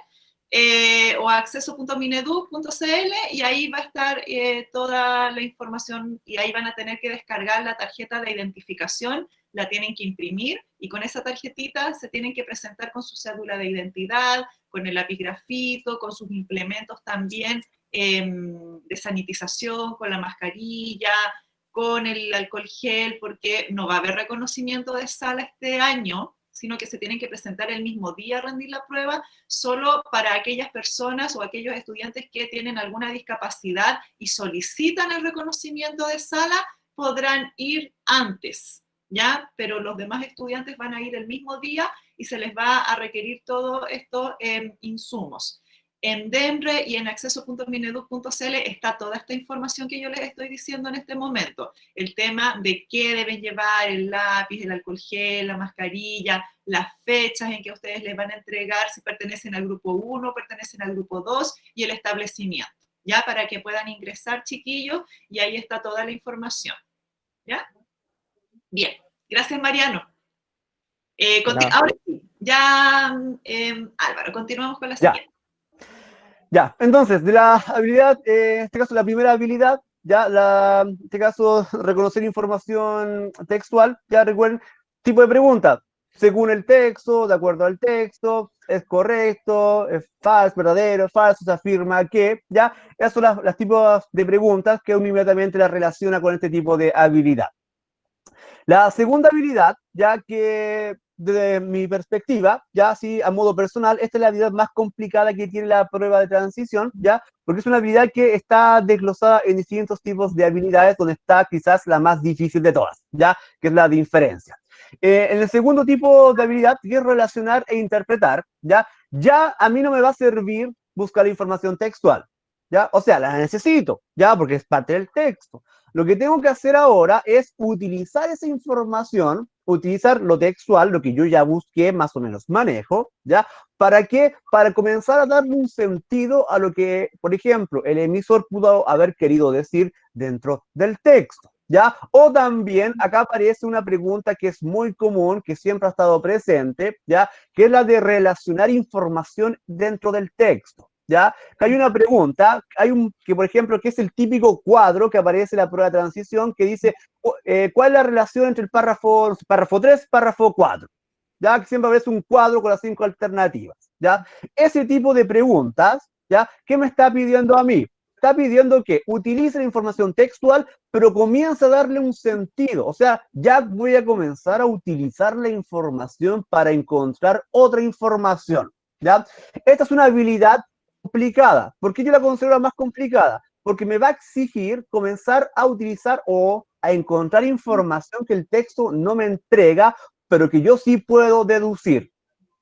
o a acceso.mineduc.cl y ahí va a estar toda la información y ahí van a tener que descargar la tarjeta de identificación, la tienen que imprimir y con esa tarjetita se tienen que presentar con su cédula de identidad, con el lápiz grafito, con sus implementos también de sanitización, con la mascarilla, con el alcohol gel, porque no va a haber reconocimiento de sala este año, sino que se tienen que presentar el mismo día a rendir la prueba, solo para aquellas personas o aquellos estudiantes que tienen alguna discapacidad y solicitan el reconocimiento de sala, podrán ir antes, ¿ya? Pero los demás estudiantes van a ir el mismo día y se les va a requerir todos estos insumos. En DEMRE y en acceso.mineduc.cl está toda esta información que yo les estoy diciendo en este momento. El tema de qué deben llevar, el lápiz, el alcohol gel, la mascarilla, las fechas en que ustedes les van a entregar, si pertenecen al grupo 1, pertenecen al grupo 2 y el establecimiento, ¿ya? Para que puedan ingresar, chiquillos, y ahí está toda la información, ¿ya? Bien, gracias, Mariano. Ahora sí, ya, Álvaro, continuamos con la siguiente. Ya, entonces, de la habilidad, en este caso la primera habilidad, en este caso reconocer información textual, ya recuerden, tipo de pregunta, según el texto, de acuerdo al texto, es correcto, es falso, verdadero, falso, se afirma que, ya, esos son las tipos de preguntas que uno inmediatamente las relaciona con este tipo de habilidad. La segunda habilidad, ya que desde mi perspectiva, ya así a modo personal, esta es la habilidad más complicada que tiene la prueba de transición, ya, porque es una habilidad que está desglosada en distintos tipos de habilidades, donde está quizás la más difícil de todas, ya, que es la de inferencia. En el segundo tipo de habilidad, que es relacionar e interpretar, ya a mí no me va a servir buscar información textual, ya, o sea, la necesito, ya, porque es parte del texto. Lo que tengo que hacer ahora es utilizar esa información, utilizar lo textual, lo que yo ya busqué, más o menos manejo, ¿ya? ¿Para qué? Para comenzar a darle un sentido a lo que, por ejemplo, el emisor pudo haber querido decir dentro del texto, ¿ya? O también acá aparece una pregunta que es muy común, que siempre ha estado presente, ¿ya? Que es la de relacionar información dentro del texto. ¿Ya? Hay una pregunta, que por ejemplo, que es el típico cuadro que aparece en la prueba de transición, que dice, ¿cuál es la relación entre el párrafo 3 y párrafo 4? ¿Ya? Que siempre aparece un cuadro con las 5 alternativas, ¿ya? Ese tipo de preguntas, ¿ya? ¿Qué me está pidiendo a mí? Está pidiendo que utilice la información textual, pero comienza a darle un sentido, o sea, ya voy a comenzar a utilizar la información para encontrar otra información, ¿ya? Esta es una habilidad complicada. ¿Por qué yo la considero la más complicada? Porque me va a exigir comenzar a utilizar o a encontrar información que el texto no me entrega, pero que yo sí puedo deducir,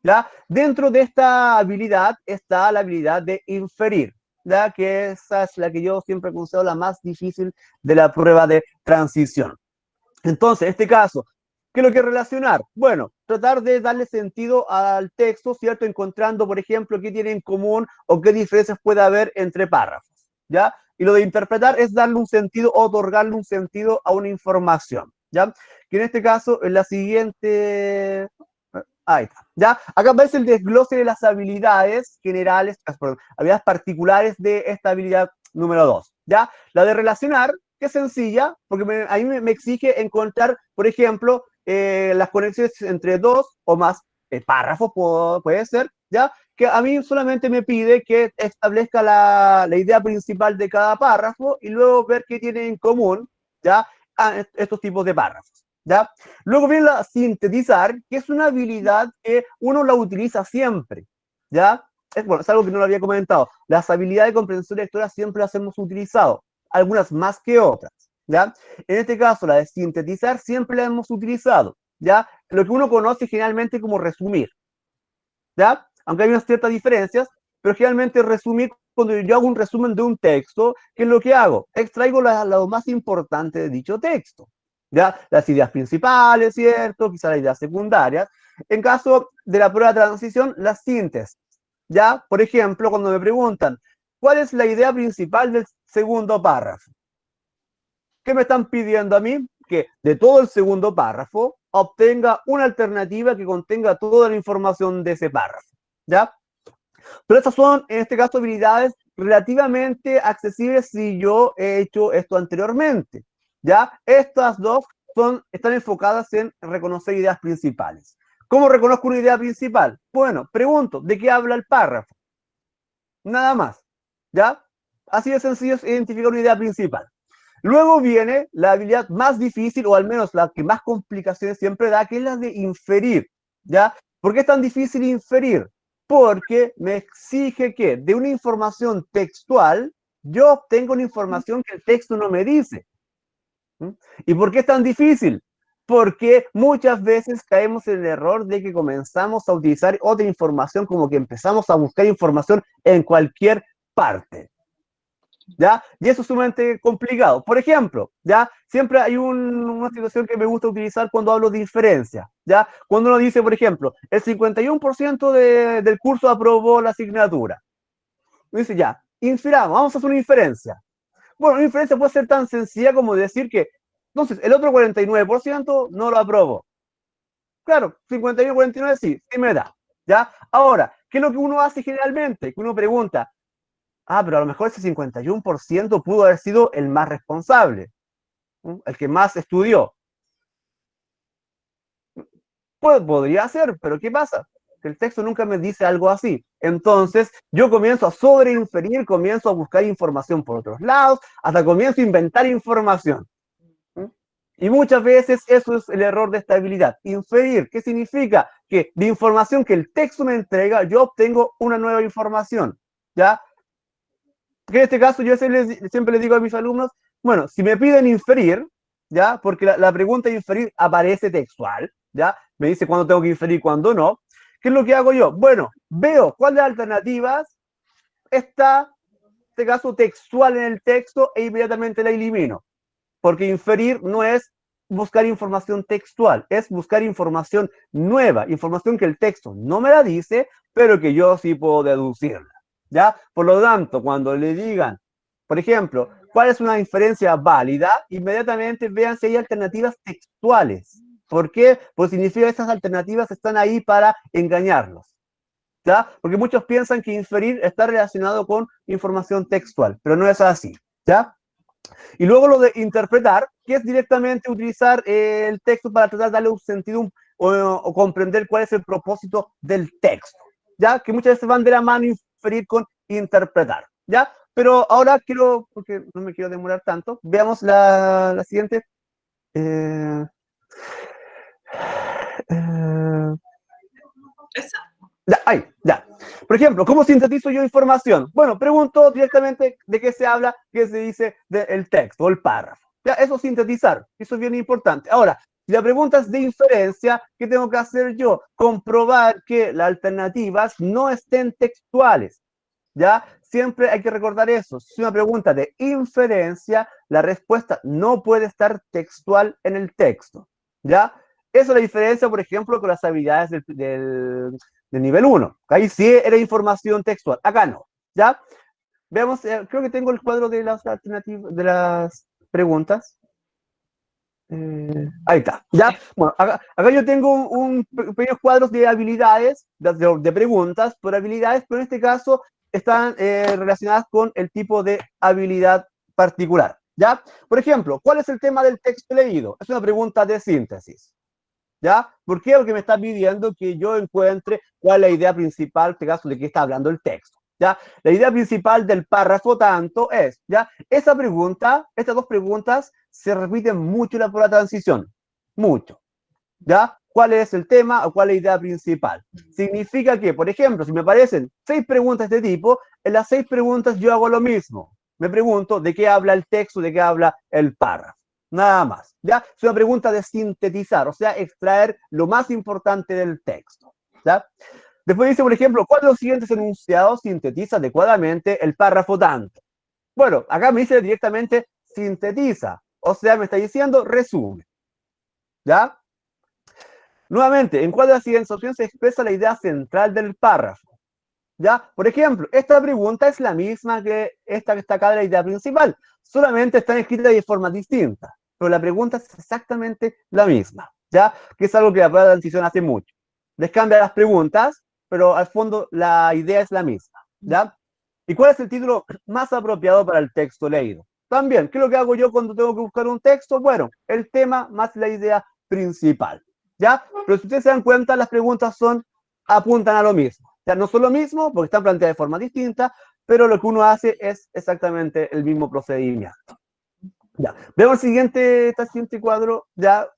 ¿ya? Dentro de esta habilidad está la habilidad de inferir, ¿ya? Que esa es la que yo siempre considero la más difícil de la prueba de transición. Entonces, en este caso, ¿Qué es lo que es relacionar? Bueno, tratar de darle sentido al texto, ¿cierto? Encontrando, por ejemplo, qué tiene en común o qué diferencias puede haber entre párrafos, ¿ya? Y lo de interpretar es darle un sentido, otorgarle un sentido a una información, ¿ya? Que en este caso es la siguiente... Ahí está, ¿ya? Acá aparece el desglose de las habilidades generales, perdón, habilidades particulares de esta habilidad número 2, ¿ya? La de relacionar, que es sencilla, porque a mí me exige encontrar, por ejemplo, las conexiones entre dos o más párrafos, puede ser, ¿ya? Que a mí solamente me pide que establezca la idea principal de cada párrafo y luego ver qué tiene en común, ¿ya? Estos tipos de párrafos, ¿ya? Luego viene la sintetizar, que es una habilidad que uno la utiliza siempre, ¿ya? Bueno, es algo que no lo había comentado. Las habilidades de comprensión lectora siempre las hemos utilizado, algunas más que otras, ¿ya? En este caso, la de sintetizar siempre la hemos utilizado, ¿ya? Lo que uno conoce generalmente como resumir, ¿ya? Aunque hay unas ciertas diferencias, pero generalmente resumir, cuando yo hago un resumen de un texto, ¿qué es lo que hago? Extraigo lo más importante de dicho texto, ¿ya? Las ideas principales, ¿cierto? Quizás las ideas secundarias. En caso de la prueba de transición, las síntesis, ¿ya? Por ejemplo, cuando me preguntan, ¿cuál es la idea principal del segundo párrafo? ¿Qué me están pidiendo a mí? Que de todo el segundo párrafo obtenga una alternativa que contenga toda la información de ese párrafo, ¿ya? Pero estas son, en este caso, habilidades relativamente accesibles si yo he hecho esto anteriormente, ¿ya? Estas dos están enfocadas en reconocer ideas principales. ¿Cómo reconozco una idea principal? Bueno, pregunto, ¿de qué habla el párrafo? Nada más, ¿ya? Así de sencillo es identificar una idea principal. Luego viene la habilidad más difícil, o al menos la que más complicaciones siempre da, que es la de inferir, ¿ya? ¿Por qué es tan difícil inferir? Porque me exige que de una información textual yo obtenga una información que el texto no me dice. ¿Mm? ¿Y por qué es tan difícil? Porque muchas veces caemos en el error de que comenzamos a utilizar otra información, como que empezamos a buscar información en cualquier parte, ¿ya? Y eso es sumamente complicado. Por ejemplo, ¿ya? Siempre hay una situación que me gusta utilizar cuando hablo de inferencia, ¿ya? Cuando uno dice, por ejemplo, el 51% del curso aprobó la asignatura. Uno dice, ya, infiramos, vamos a hacer una inferencia. Bueno, una inferencia puede ser tan sencilla como decir que, entonces, el otro 49% no lo aprobó. Claro, 51, 49 sí me da, ¿ya? Ahora, ¿qué es lo que uno hace generalmente? Que uno pregunta, pero a lo mejor ese 51% pudo haber sido el más responsable, ¿no? El que más estudió. Pues podría ser, pero ¿qué pasa? Que el texto nunca me dice algo así. Entonces, yo comienzo a sobreinferir, comienzo a buscar información por otros lados, hasta comienzo a inventar información. Y muchas veces eso es el error de esta habilidad. Inferir, ¿qué significa? Que de información que el texto me entrega, yo obtengo una nueva información, ¿ya? Que en este caso yo siempre les digo a mis alumnos, bueno, si me piden inferir, ¿ya? Porque la pregunta de inferir aparece textual, ¿ya? Me dice cuándo tengo que inferir, cuándo no. ¿Qué es lo que hago yo? Bueno, veo cuáles alternativas está, en este caso, textual en el texto e inmediatamente la elimino. Porque inferir no es buscar información textual, es buscar información nueva, información que el texto no me la dice, pero que yo sí puedo deducirla, ¿ya? Por lo tanto, cuando le digan, por ejemplo, ¿cuál es una inferencia válida? Inmediatamente vean si hay alternativas textuales. ¿Por qué? Pues significa que estas alternativas están ahí para engañarlos, ¿ya? Porque muchos piensan que inferir está relacionado con información textual, pero no es así, ¿ya? Y luego lo de interpretar, que es directamente utilizar el texto para tratar de darle un sentido o comprender cuál es el propósito del texto, ¿ya? Que muchas veces van de la mano inferir con interpretar, ¿ya? Pero ahora quiero, porque no me quiero demorar tanto, veamos la siguiente. Eh, eh, ya. Por ejemplo, ¿cómo sintetizo yo información? Bueno, pregunto directamente de qué se habla, qué se dice del texto o el párrafo. Ya, eso es sintetizar, eso es bien importante. Ahora, si la pregunta es de inferencia, ¿qué tengo que hacer yo? Comprobar que las alternativas no estén textuales. ¿Ya? Siempre hay que recordar eso. Si es una pregunta de inferencia, la respuesta no puede estar textual en el texto, ¿ya? Esa es la diferencia, por ejemplo, con las habilidades del nivel 1. Ahí sí era información textual, acá no, ¿ya? Veamos, creo que tengo el cuadro de las alternativas, de las preguntas. Ahí está, ¿ya? Bueno, acá yo tengo pequeños cuadros de habilidades, de preguntas por habilidades, pero en este caso están relacionadas con el tipo de habilidad particular, ¿ya? Por ejemplo, ¿cuál es el tema del texto leído? Es una pregunta de síntesis, ¿ya? ¿Por qué? Porque me está pidiendo que yo encuentre cuál es la idea principal, en este caso, de qué está hablando el texto, ¿ya? La idea principal del párrafo tanto es, ¿ya? Esa pregunta, estas dos preguntas se repiten mucho en la prueba de transición, mucho, ¿ya? ¿Cuál es el tema o cuál es la idea principal? Significa que, por ejemplo, si me aparecen 6 preguntas de este tipo, en las 6 preguntas yo hago lo mismo. Me pregunto de qué habla el texto, de qué habla el párrafo. Nada más, ¿ya? Es una pregunta de sintetizar, o sea, extraer lo más importante del texto, ¿ya? Después dice, por ejemplo, ¿cuál de los siguientes enunciados sintetiza adecuadamente el párrafo tanto? Bueno, acá me dice directamente sintetiza, o sea, me está diciendo resume, ¿ya? Nuevamente, ¿en cuál de las siguientes opciones se expresa la idea central del párrafo? ¿Ya? Por ejemplo, esta pregunta es la misma que esta que está acá de la idea principal, solamente están escritas de forma distinta, pero la pregunta es exactamente la misma, ¿ya? Que es algo que la prueba de transición hace mucho. Les cambia las preguntas, pero al fondo la idea es la misma, ¿ya? ¿Y cuál es el título más apropiado para el texto leído? También, ¿qué es lo que hago yo cuando tengo que buscar un texto? Bueno, el tema más la idea principal, ¿ya? Pero si ustedes se dan cuenta, las preguntas apuntan a lo mismo. O sea, no son lo mismo porque están planteadas de forma distinta, pero lo que uno hace es exactamente el mismo procedimiento. Ya, vemos el siguiente cuadro, ya.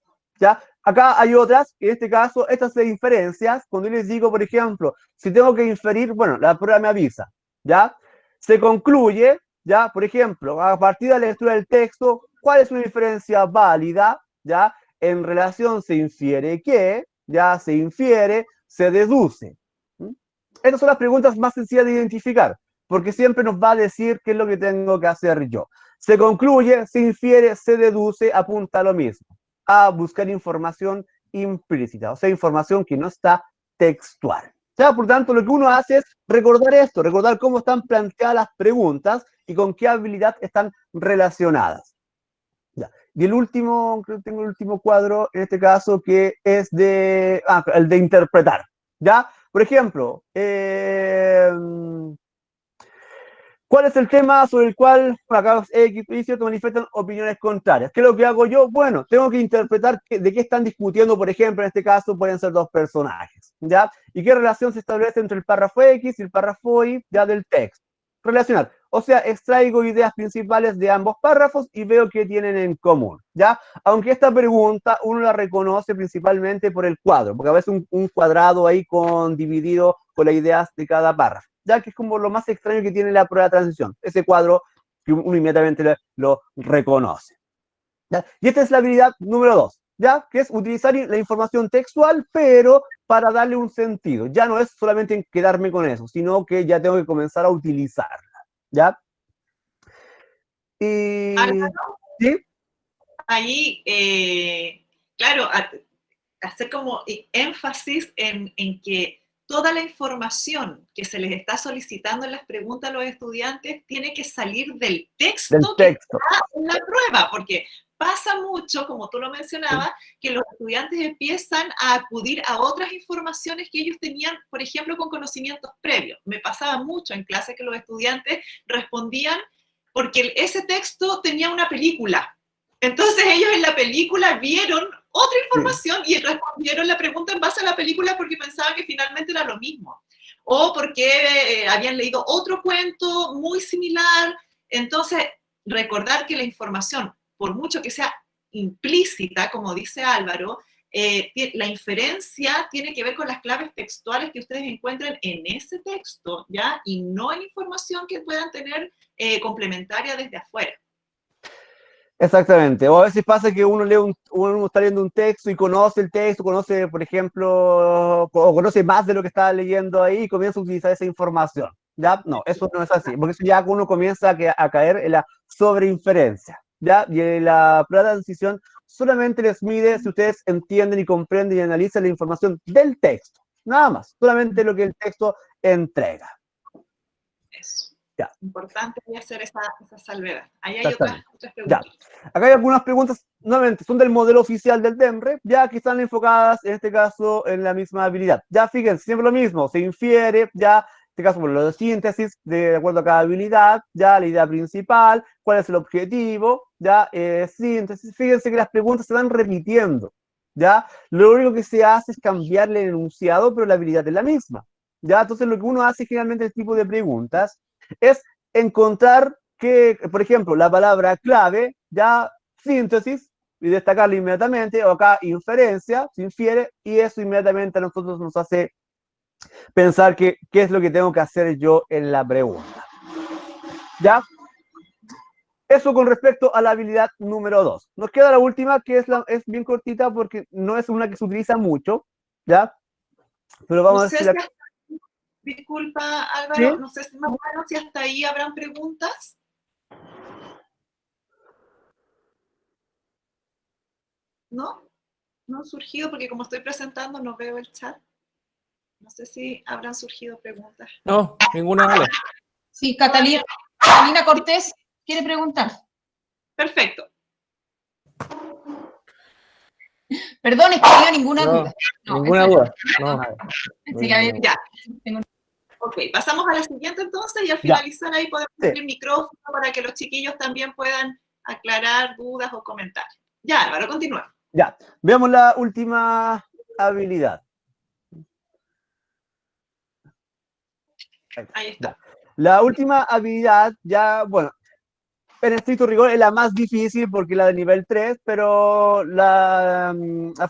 Acá hay otras, en este caso, estas de inferencias, cuando yo les digo, por ejemplo, si tengo que inferir, bueno, la prueba me avisa, ¿ya? Se concluye, ¿ya? Por ejemplo, a partir de la lectura del texto, ¿cuál es una inferencia válida, ¿ya? En relación se infiere que, ya se infiere, se deduce. Estas son las preguntas más sencillas de identificar, porque siempre nos va a decir qué es lo que tengo que hacer yo. Se concluye, se infiere, se deduce, apunta a lo mismo, a buscar información implícita, o sea, información que no está textual. Ya, por tanto, lo que uno hace es recordar esto, recordar cómo están planteadas las preguntas y con qué habilidad están relacionadas. Ya. Y el último, creo que tengo el último cuadro, en este caso, que es el de interpretar. ¿Ya? Por ejemplo, ¿cuál es el tema sobre el cual acá X y Z manifiestan opiniones contrarias? ¿Qué es lo que hago yo? Bueno, tengo que interpretar de qué están discutiendo, por ejemplo, en este caso pueden ser dos personajes, ¿ya? ¿Y qué relación se establece entre el párrafo X y el párrafo Y ya del texto? Relacionar. O sea, extraigo ideas principales de ambos párrafos y veo qué tienen en común, ¿ya? Aunque esta pregunta uno la reconoce principalmente por el cuadro, porque a veces un cuadrado ahí dividido con las ideas de cada párrafo, ya que es como lo más extraño que tiene la prueba de transición, ese cuadro que uno inmediatamente lo reconoce. ¿Ya? Y esta es la habilidad número 2, ¿ya? Que es utilizar la información textual, pero para darle un sentido. Ya no es solamente quedarme con eso, sino que ya tengo que comenzar a utilizarla, ¿ya? Y... Álvaro, ¿sí? ahí, claro, hacer como énfasis en que toda la información que se les está solicitando en las preguntas a los estudiantes tiene que salir del texto que está en la prueba, porque pasa mucho, como tú lo mencionabas, que los estudiantes empiezan a acudir a otras informaciones que ellos tenían, por ejemplo, con conocimientos previos. Me pasaba mucho en clase que los estudiantes respondían porque ese texto tenía una película. Entonces ellos en la película vieron otra información y respondieron la pregunta en base a la película porque pensaban que finalmente era lo mismo. O porque habían leído otro cuento muy similar. Entonces, recordar que la información, por mucho que sea implícita, como dice Álvaro, la inferencia tiene que ver con las claves textuales que ustedes encuentren en ese texto, ¿ya? Y no en información que puedan tener complementaria desde afuera. Exactamente. O a veces pasa que uno está leyendo un texto y conoce el texto, conoce, por ejemplo, o conoce más de lo que está leyendo ahí y comienza a utilizar esa información. ¿Ya? No, eso no es así, porque eso ya uno comienza a caer en la sobreinferencia. ¿ya? Y la prueba de transición solamente les mide si ustedes entienden y comprenden y analizan la información del texto. Nada más, solamente lo que el texto entrega. Eso. Ya. Importante hacer esa salvedad. Ahí hay Exactamente. otras Ya. preguntas. Acá hay algunas preguntas, nuevamente, son del modelo oficial del DEMRE, ya que están enfocadas, en este caso, en la misma habilidad. Ya, fíjense, siempre lo mismo, se infiere, ya, en este caso, por lo de síntesis, de acuerdo a cada habilidad, ya, la idea principal, cuál es el objetivo, ya, síntesis. Fíjense que las preguntas se van repitiendo, ya. Lo único que se hace es cambiarle el enunciado, pero la habilidad es la misma, ya. Entonces, lo que uno hace generalmente, este tipo de preguntas, es encontrar que, por ejemplo, la palabra clave, ya síntesis, y destacarla inmediatamente, o acá inferencia, se infiere, y eso inmediatamente a nosotros nos hace pensar qué es lo que tengo que hacer yo en la pregunta. ¿Ya? Eso con respecto a la habilidad número 2. Nos queda la última, que es bien cortita porque no es una que se utiliza mucho, ¿ya? Pero vamos a ver si la... Disculpa, Álvaro, ¿Sí? no sé más o menos si hasta ahí habrán preguntas. ¿No? No han surgido porque como estoy presentando no veo el chat. No sé si habrán surgido preguntas. No, ninguna, Ale. Sí, Catalina Cortés quiere preguntar. Perfecto. Perdón, es que no había ninguna No, duda. No, ninguna eso es. duda. No, Así que, a ver, Ya. tengo- Ok, pasamos a la siguiente entonces y al Ya. finalizar ahí podemos Sí. abrir el micrófono para que los chiquillos también puedan aclarar dudas o comentarios. Ya, Álvaro, continúa. Ya. Veamos la última habilidad. Ahí está. Ya. La última habilidad, ya, bueno, en estricto rigor es la más difícil porque la de nivel 3, pero la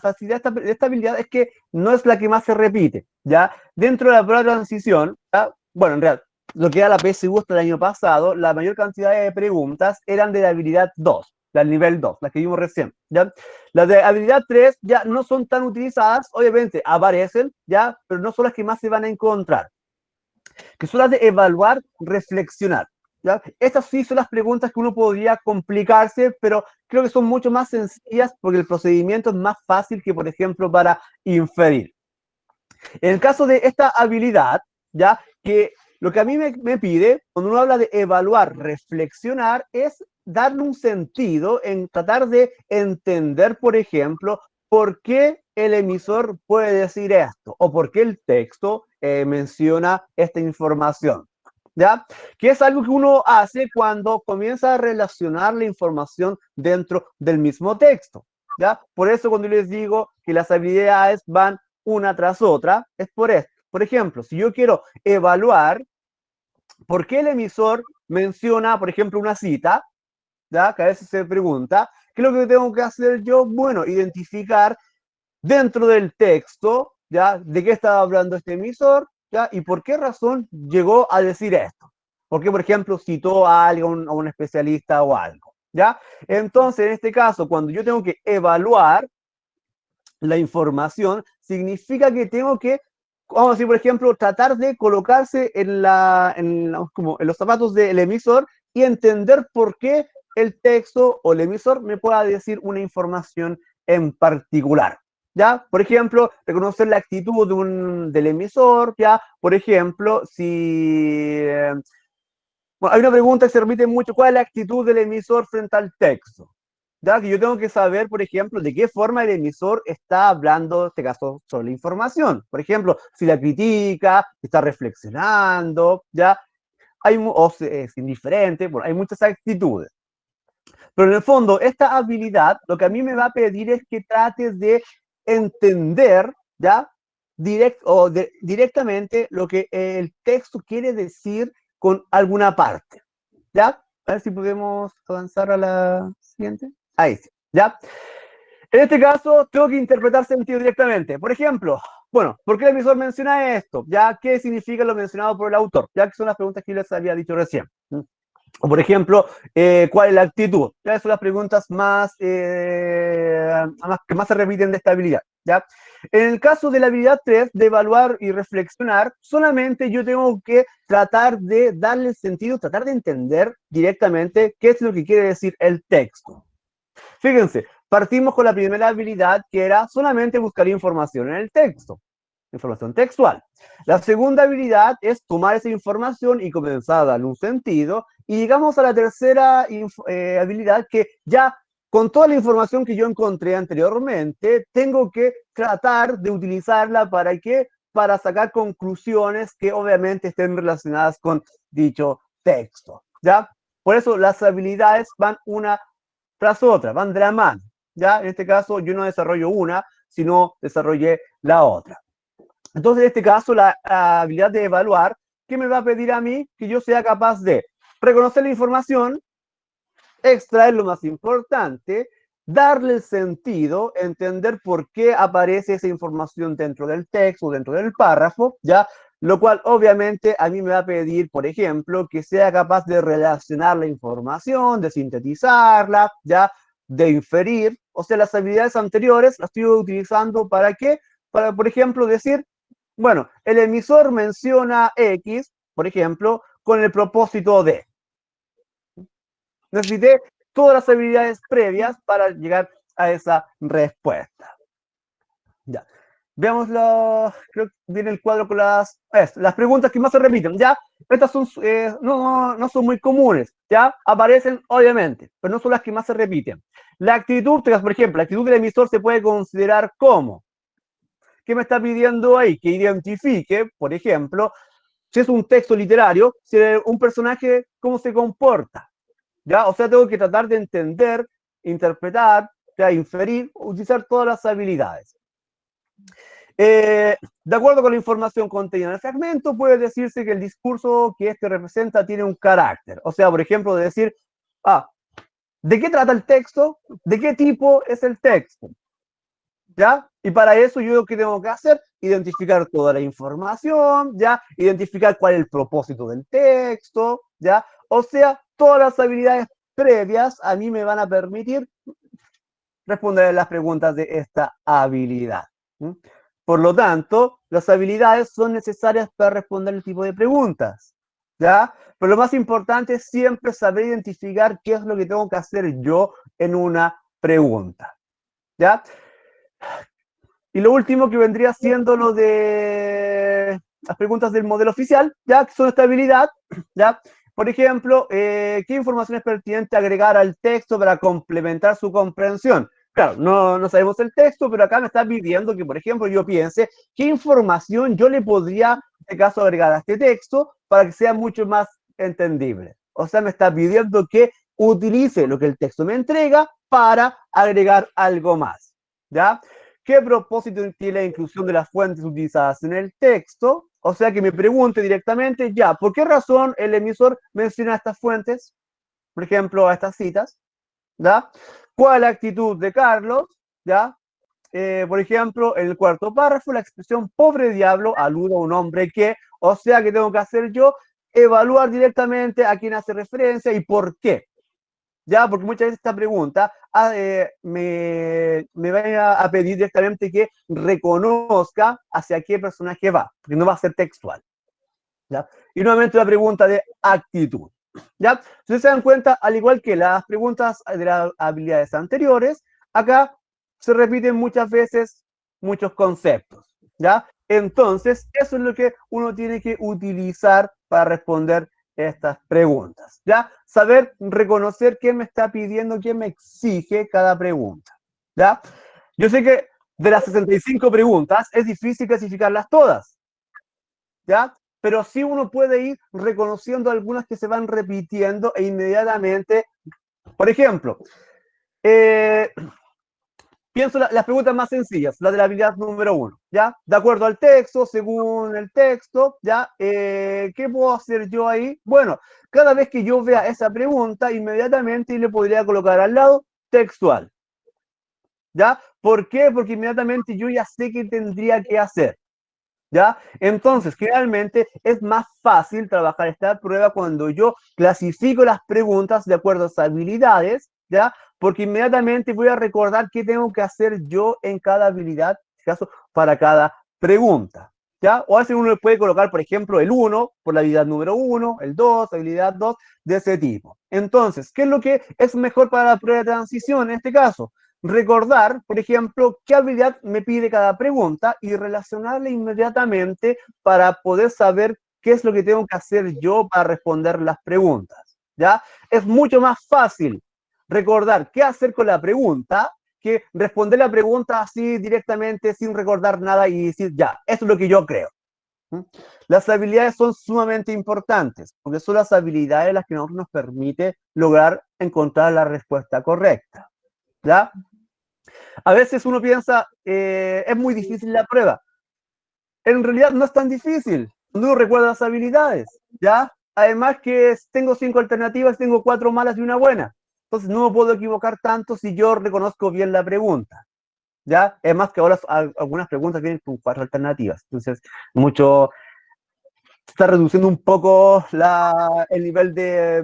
facilidad de esta habilidad es que no es la que más se repite, ¿ya? Dentro de la prueba de transición, ¿ya? Bueno, en realidad, lo que era la PSU hasta el año pasado, la mayor cantidad de preguntas eran de la habilidad 2, del nivel 2, las que vimos recién, ¿ya? Las de habilidad 3 ya no son tan utilizadas, obviamente aparecen, ¿ya? Pero no son las que más se van a encontrar, que son las de evaluar, reflexionar. ¿Ya? Estas sí son las preguntas que uno podría complicarse, pero creo que son mucho más sencillas porque el procedimiento es más fácil que, por ejemplo, para inferir. En el caso de esta habilidad, ¿ya? Que lo que a mí me pide, cuando uno habla de evaluar, reflexionar, es darle un sentido en tratar de entender, por ejemplo, por qué el emisor puede decir esto o por qué el texto menciona esta información. ¿Ya? Que es algo que uno hace cuando comienza a relacionar la información dentro del mismo texto. ¿Ya? Por eso cuando les digo que las habilidades van una tras otra, es por esto. Por ejemplo, si yo quiero evaluar por qué el emisor menciona, por ejemplo, una cita, ¿ya? Que a veces se pregunta, ¿qué es lo que tengo que hacer yo? Bueno, identificar dentro del texto, ¿ya? De qué estaba hablando este emisor, ¿ya? Y por qué razón llegó a decir esto. ¿Por qué, por ejemplo, citó a alguien, a un especialista o algo? ¿Ya? Entonces, en este caso, cuando yo tengo que evaluar la información, significa que tengo que, vamos a decir, por ejemplo, tratar de colocarse como en los zapatos del emisor y entender por qué el texto o el emisor me pueda decir una información en particular. ¿Ya? Por ejemplo, reconocer la actitud del emisor, ¿ya? Por ejemplo, si... bueno, hay una pregunta que se repite mucho, ¿cuál es la actitud del emisor frente al texto? ¿Ya? Que yo tengo que saber, por ejemplo, de qué forma el emisor está hablando, en este caso, sobre la información. Por ejemplo, si la critica, si está reflexionando, ¿ya? O es indiferente, bueno, hay muchas actitudes. Pero en el fondo, esta habilidad, lo que a mí me va a pedir es que trates de entender, ¿ya? Directamente lo que el texto quiere decir con alguna parte, ¿ya? A ver si podemos avanzar a la siguiente. Ahí sí, ¿ya? En este caso, tengo que interpretar sentido directamente. Por ejemplo, bueno, ¿por qué el emisor menciona esto? ¿Ya? ¿Qué significa lo mencionado por el autor? Ya que son las preguntas que yo les había dicho recién. O, por ejemplo, ¿cuál es la actitud? Esas son las preguntas que más se repiten de esta habilidad, ¿ya? En el caso de la habilidad 3, de evaluar y reflexionar, solamente yo tengo que tratar de darle el sentido, tratar de entender directamente qué es lo que quiere decir el texto. Fíjense, partimos con la primera habilidad, que era solamente buscar información en el texto, información textual. La segunda habilidad es tomar esa información y comenzar a darle un sentido. Y llegamos a la tercera habilidad, que ya con toda la información que yo encontré anteriormente, tengo que tratar de utilizarla para ¿qué? Para sacar conclusiones que obviamente estén relacionadas con dicho texto, ¿ya? Por eso las habilidades van una tras otra, van de la mano, ¿ya? En este caso yo no desarrollo una, sino desarrollé la otra. Entonces, en este caso, la habilidad de evaluar, ¿qué me va a pedir a mí? Que yo sea capaz de reconocer la información, extraer lo más importante, darle el sentido, entender por qué aparece esa información dentro del texto, dentro del párrafo, ¿ya? Lo cual obviamente a mí me va a pedir, por ejemplo, que sea capaz de relacionar la información, de sintetizarla, ¿ya? De inferir. O sea, las habilidades anteriores las estoy utilizando ¿para qué? Para, por ejemplo, decir, bueno, el emisor menciona X, por ejemplo, con el propósito de. Necesité todas las habilidades previas para llegar a esa respuesta. Ya. Veamos creo que viene el cuadro con las preguntas que más se repiten, ¿ya? Estas son, no son muy comunes, ¿ya? Aparecen, obviamente, pero no son las que más se repiten. La actitud, por ejemplo, la actitud del emisor se puede considerar como, ¿qué me está pidiendo ahí? Que identifique, por ejemplo, si es un texto literario, si un personaje, cómo se comporta, ¿ya? O sea, tengo que tratar de entender, interpretar, ya, inferir, utilizar todas las habilidades. De acuerdo con la información contenida en el fragmento, puede decirse que el discurso que este representa tiene un carácter. O sea, por ejemplo, decir, ¿de qué trata el texto? ¿De qué tipo es el texto? ¿Ya? Y para eso yo lo que tengo que hacer, identificar toda la información, ¿ya? Identificar cuál es el propósito del texto, ¿ya? O sea, todas las habilidades previas a mí me van a permitir responder las preguntas de esta habilidad. ¿Sí? Por lo tanto, las habilidades son necesarias para responder el tipo de preguntas, ¿ya? Pero lo más importante es siempre saber identificar qué es lo que tengo que hacer yo en una pregunta, ¿ya? Y lo último que vendría siendo lo de las preguntas del modelo oficial, ¿ya? Que son esta habilidad, ¿ya? Por ejemplo, ¿qué información es pertinente agregar al texto para complementar su comprensión? Claro, no sabemos el texto, pero acá me está pidiendo que, por ejemplo, yo piense qué información yo le podría, en este caso, agregar a este texto para que sea mucho más entendible. O sea, me está pidiendo que utilice lo que el texto me entrega para agregar algo más, ¿ya? ¿Qué propósito tiene la inclusión de las fuentes utilizadas en el texto? O sea, que me pregunte directamente, ya, ¿por qué razón el emisor menciona estas fuentes? Por ejemplo, a estas citas, ¿ya? ¿Cuál es la actitud de Carlos? ¿Ya? Por ejemplo, en el cuarto párrafo, la expresión pobre diablo alude a un hombre que, o sea, que tengo que hacer yo, evaluar directamente a quién hace referencia y por qué. ¿Ya? Porque muchas veces esta pregunta me va a pedir directamente que reconozca hacia qué personaje va, porque no va a ser textual, ¿ya? Y nuevamente la pregunta de actitud, ¿ya? Si ustedes se dan cuenta, al igual que las preguntas de las habilidades anteriores, acá se repiten muchas veces muchos conceptos, ¿ya? Entonces, eso es lo que uno tiene que utilizar para responder estas preguntas, ¿ya? Saber reconocer quién me está pidiendo, quién me exige cada pregunta, ¿ya? Yo sé que de las 65 preguntas es difícil clasificarlas todas, ¿ya? Pero sí uno puede ir reconociendo algunas que se van repitiendo e inmediatamente, por ejemplo, pienso las preguntas más sencillas, la de la habilidad número 1, ¿ya? De acuerdo al texto, según el texto, ¿ya? ¿Qué puedo hacer yo ahí? Bueno, cada vez que yo vea esa pregunta, inmediatamente le podría colocar al lado textual, ¿ya? ¿Por qué? Porque inmediatamente yo ya sé qué tendría que hacer, ¿ya? Entonces, generalmente es más fácil trabajar esta prueba cuando yo clasifico las preguntas de acuerdo a sus habilidades, ¿ya? Porque inmediatamente voy a recordar qué tengo que hacer yo en cada habilidad, en este caso, para cada pregunta, ¿ya? O a veces uno le puede colocar, por ejemplo, el 1 por la habilidad número 1, el 2, habilidad 2, de ese tipo. Entonces, ¿qué es lo que es mejor para la prueba de transición en este caso? Recordar, por ejemplo, qué habilidad me pide cada pregunta y relacionarla inmediatamente para poder saber qué es lo que tengo que hacer yo para responder las preguntas, ¿ya? Es mucho más fácil recordar qué hacer con la pregunta que responder la pregunta así directamente sin recordar nada y decir, ya, eso es lo que yo creo. Las habilidades son sumamente importantes porque son las habilidades las que nos permiten lograr encontrar la respuesta correcta, ¿ya? A veces uno piensa, es muy difícil la prueba. En realidad no es tan difícil. No recuerdo las habilidades, ¿ya? Además que tengo 5 alternativas, tengo 4 malas y una buena. Entonces no me puedo equivocar tanto si yo reconozco bien la pregunta, ¿ya? Es más que ahora algunas preguntas vienen con 4 alternativas. Entonces, está reduciendo un poco el nivel de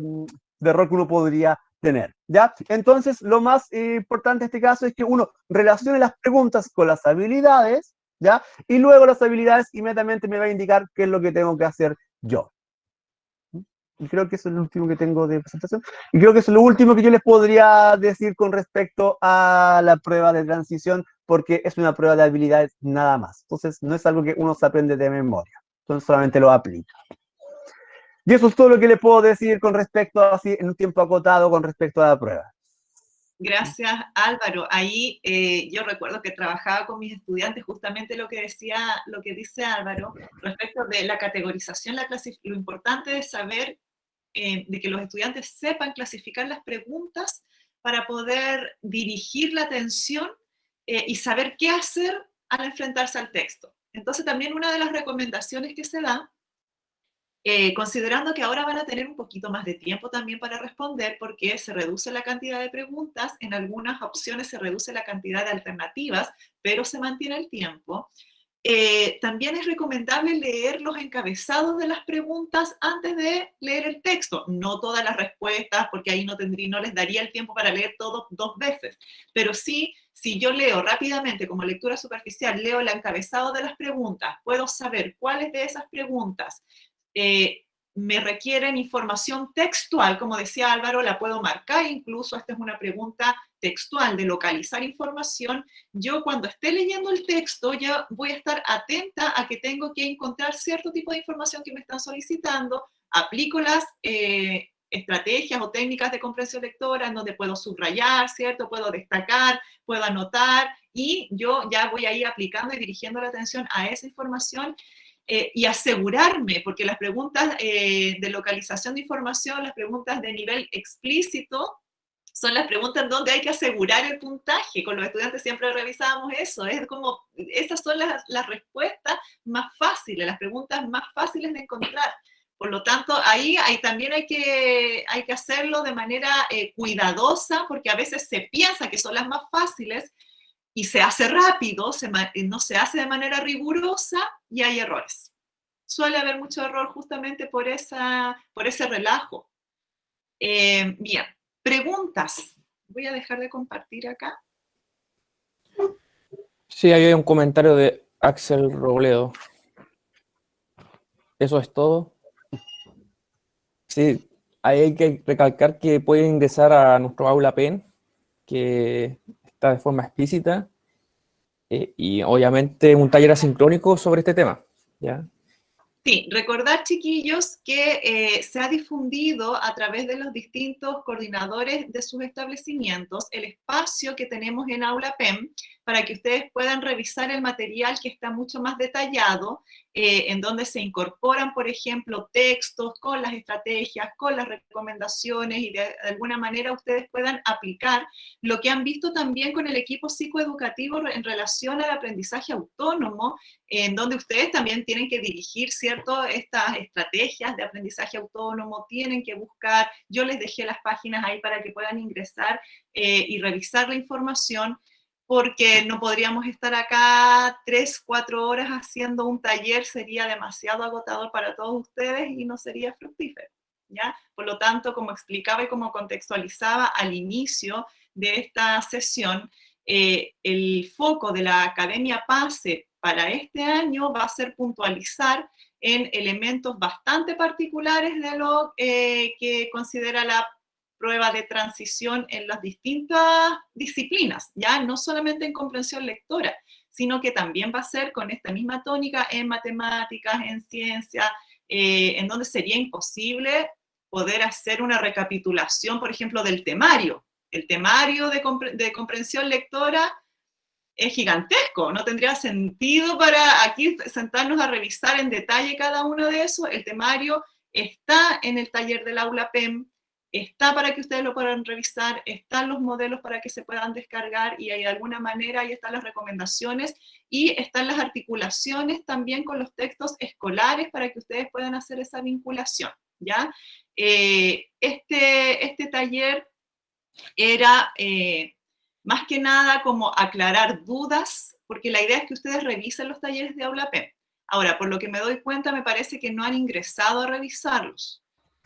error que uno podría tener, ¿ya? Entonces, lo más importante en este caso es que uno relacione las preguntas con las habilidades, ¿ya? Y luego las habilidades inmediatamente me va a indicar qué es lo que tengo que hacer yo. Y creo que eso es lo último que tengo de presentación. Y creo que eso es lo último que yo les podría decir con respecto a la prueba de transición, porque es una prueba de habilidades nada más. Entonces, no es algo que uno se aprende de memoria. Entonces, solamente lo aplica. Y eso es todo lo que le puedo decir con respecto a, así, en un tiempo acotado, con respecto a la prueba. Gracias, Álvaro. Ahí yo recuerdo que trabajaba con mis estudiantes justamente lo que dice Álvaro, respecto de la categorización, lo importante es saber, de que los estudiantes sepan clasificar las preguntas para poder dirigir la atención y saber qué hacer al enfrentarse al texto. Entonces también una de las recomendaciones que se da, considerando que ahora van a tener un poquito más de tiempo también para responder porque se reduce la cantidad de preguntas, en algunas opciones se reduce la cantidad de alternativas, pero se mantiene el tiempo. También es recomendable leer los encabezados de las preguntas antes de leer el texto. No todas las respuestas, porque ahí no les daría el tiempo para leer todo 2 veces. Pero sí, si yo leo rápidamente, como lectura superficial, leo el encabezado de las preguntas, puedo saber cuáles de esas preguntas me requieren información textual, como decía Álvaro, la puedo marcar, incluso esta es una pregunta textual de localizar información. Yo cuando esté leyendo el texto ya voy a estar atenta a que tengo que encontrar cierto tipo de información que me están solicitando, aplico las estrategias o técnicas de comprensión lectora en donde puedo subrayar, ¿cierto? Puedo destacar, puedo anotar y yo ya voy a ir aplicando y dirigiendo la atención a esa información. Y asegurarme, porque las preguntas de localización de información, las preguntas de nivel explícito, son las preguntas donde hay que asegurar el puntaje. Con los estudiantes siempre revisábamos eso. Es como, esas son las respuestas más fáciles, las preguntas más fáciles de encontrar. Por lo tanto, ahí también hay que hacerlo de manera cuidadosa, porque a veces se piensa que son las más fáciles, y se hace rápido, no se hace de manera rigurosa y hay errores. Suele haber mucho error justamente por ese relajo. Bien, preguntas. Voy a dejar de compartir acá. Sí, ahí hay un comentario de Axel Robledo. Eso es todo. Sí, ahí hay que recalcar que pueden ingresar a nuestro aula PEN, que está de forma explícita, y obviamente un taller asincrónico sobre este tema, ¿ya? Sí, recordar, chiquillos, que se ha difundido a través de los distintos coordinadores de sus establecimientos el espacio que tenemos en Aula PEM para que ustedes puedan revisar el material que está mucho más detallado, en donde se incorporan, por ejemplo, textos con las estrategias, con las recomendaciones y de alguna manera ustedes puedan aplicar lo que han visto también con el equipo psicoeducativo en relación al aprendizaje autónomo, en donde ustedes también tienen que dirigir, ¿cierto?, estas estrategias de aprendizaje autónomo, tienen que buscar, yo les dejé las páginas ahí para que puedan ingresar y revisar la información, porque no podríamos estar acá 3, 4 horas haciendo un taller, sería demasiado agotador para todos ustedes y no sería fructífero, ¿ya? Por lo tanto, como explicaba y como contextualizaba al inicio de esta sesión, el foco de la Academia PASE para este año va a ser puntualizar en elementos bastante particulares de lo que considera la prueba de transición en las distintas disciplinas, ya no solamente en comprensión lectora, sino que también va a ser con esta misma tónica en matemáticas, en ciencia, en donde sería imposible poder hacer una recapitulación, por ejemplo, del temario. El temario de comprensión lectora es gigantesco, no tendría sentido para aquí sentarnos a revisar en detalle cada uno de esos. El temario está en el taller del aula PEM, está para que ustedes lo puedan revisar, están los modelos para que se puedan descargar y de alguna manera ahí están las recomendaciones y están las articulaciones también con los textos escolares para que ustedes puedan hacer esa vinculación, ¿ya? Este taller era más que nada como aclarar dudas, porque la idea es que ustedes revisen los talleres de Aula PEM. Ahora, por lo que me doy cuenta, me parece que no han ingresado a revisarlos.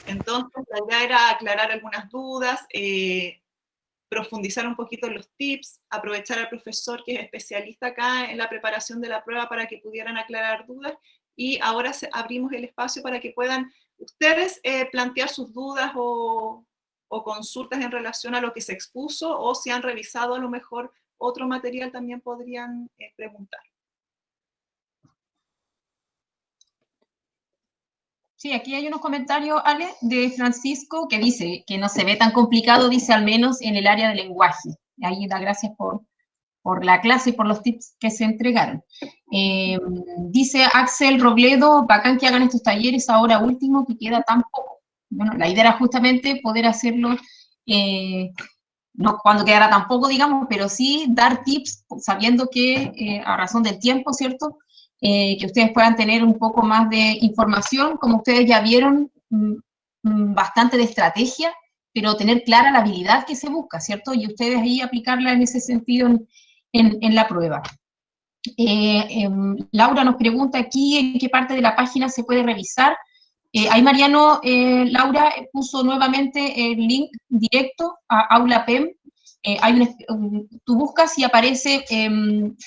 Entonces, la idea era aclarar algunas dudas, profundizar un poquito en los tips, aprovechar al profesor que es especialista acá en la preparación de la prueba para que pudieran aclarar dudas, y ahora abrimos el espacio para que puedan ustedes plantear sus dudas o consultas en relación a lo que se expuso, o si han revisado a lo mejor otro material también podrían preguntar. Sí, aquí hay unos comentarios, Ale, de Francisco, que dice que no se ve tan complicado, dice al menos en el área de lenguaje. Ahí da gracias por la clase y por los tips que se entregaron. Dice Axel Robledo, bacán que hagan estos talleres ahora último, que queda tan poco. Bueno, la idea era justamente poder hacerlo, no cuando quedara tan poco, digamos, pero sí dar tips, sabiendo que a razón del tiempo, ¿cierto?, que ustedes puedan tener un poco más de información, como ustedes ya vieron, bastante de estrategia, pero tener clara la habilidad que se busca, ¿cierto? Y ustedes ahí aplicarla en ese sentido en la prueba. Laura nos pregunta aquí en qué parte de la página se puede revisar. Ahí Mariano, Laura puso nuevamente el link directo a Aula PEM. Tú buscas y aparece en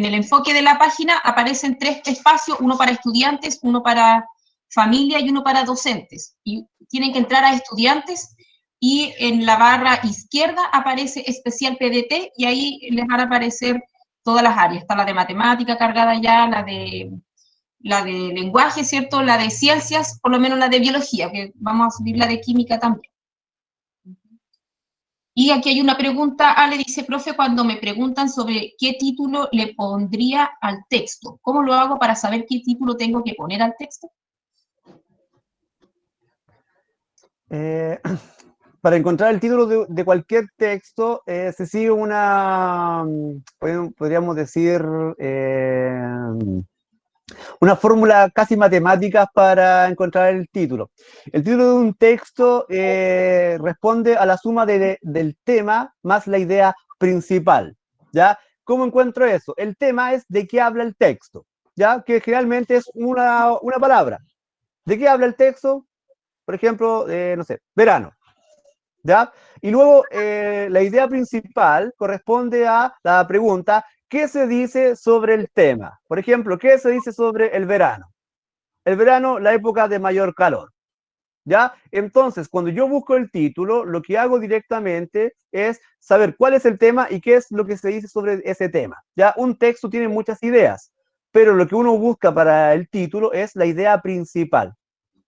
el enfoque de la página, aparecen 3 espacios, uno para estudiantes, uno para familia y uno para docentes. Y tienen que entrar a estudiantes y en la barra izquierda aparece especial PDT y ahí les van a aparecer todas las áreas. Está la de matemática cargada ya, la de lenguaje, ¿cierto? La de ciencias, por lo menos la de biología, que vamos a subir la de química también. Y aquí hay una pregunta, Ale dice, profe, cuando me preguntan sobre qué título le pondría al texto, ¿cómo lo hago para saber qué título tengo que poner al texto? Para encontrar el título de cualquier texto, se sigue una, podríamos decir, una fórmula casi matemática para encontrar el título. El título de un texto responde a la suma del tema más la idea principal, ¿ya? ¿Cómo encuentro eso? El tema es de qué habla el texto, ¿ya? Que generalmente es una palabra. ¿De qué habla el texto? Por ejemplo, no sé, verano, ¿ya? Y luego la idea principal corresponde a la pregunta, ¿qué se dice sobre el tema? Por ejemplo, ¿qué se dice sobre el verano? El verano, la época de mayor calor, ¿ya? Entonces, cuando yo busco el título, lo que hago directamente es saber cuál es el tema y qué es lo que se dice sobre ese tema, ¿ya? Un texto tiene muchas ideas, pero lo que uno busca para el título es la idea principal,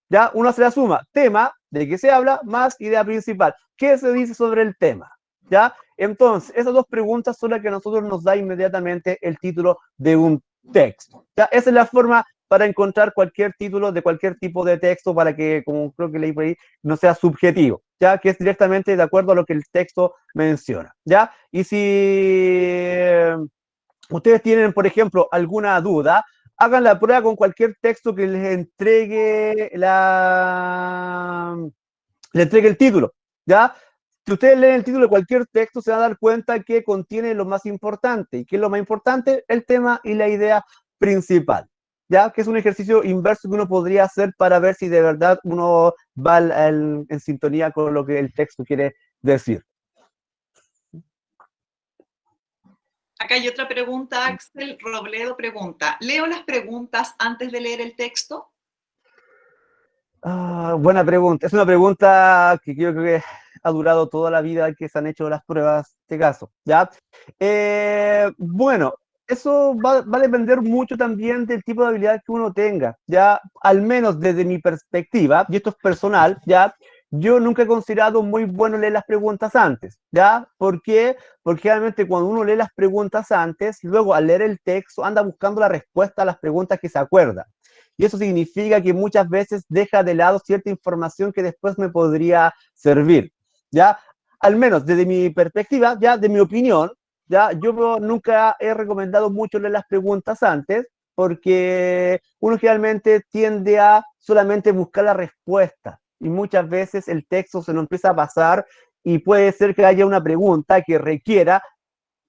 ¿ya? Uno hace la suma, tema, de qué se habla, más idea principal. ¿Qué se dice sobre el tema? ¿Ya? Entonces, esas 2 preguntas son las que a nosotros nos da inmediatamente el título de un texto, ¿ya? Esa es la forma para encontrar cualquier título de cualquier tipo de texto para que, como creo que leí por ahí, no sea subjetivo, ¿ya? Que es directamente de acuerdo a lo que el texto menciona, ¿ya? Y si ustedes tienen, por ejemplo, alguna duda, hagan la prueba con cualquier texto que les entregue el título, ¿ya? Si ustedes leen el título de cualquier texto, se van a dar cuenta que contiene lo más importante. ¿Y qué es lo más importante? El tema y la idea principal. ¿Ya? Que es un ejercicio inverso que uno podría hacer para ver si de verdad uno va en sintonía con lo que el texto quiere decir. Acá hay otra pregunta, Axel Robledo pregunta, ¿leo las preguntas antes de leer el texto? Buena pregunta. Es una pregunta que creo que ha durado toda la vida que se han hecho las pruebas de caso, ¿ya? Bueno, eso va a depender mucho también del tipo de habilidad que uno tenga, ¿ya? Al menos desde mi perspectiva, y esto es personal, ¿ya? Yo nunca he considerado muy bueno leer las preguntas antes, ¿ya? ¿Por qué? Porque realmente cuando uno lee las preguntas antes, luego al leer el texto anda buscando la respuesta a las preguntas que se acuerda. Y eso significa que muchas veces deja de lado cierta información que después me podría servir, ¿ya? Al menos desde mi perspectiva, ya de mi opinión, ya yo nunca he recomendado mucho leer las preguntas antes, porque uno generalmente tiende a solamente buscar la respuesta y muchas veces el texto se nos empieza a pasar y puede ser que haya una pregunta que requiera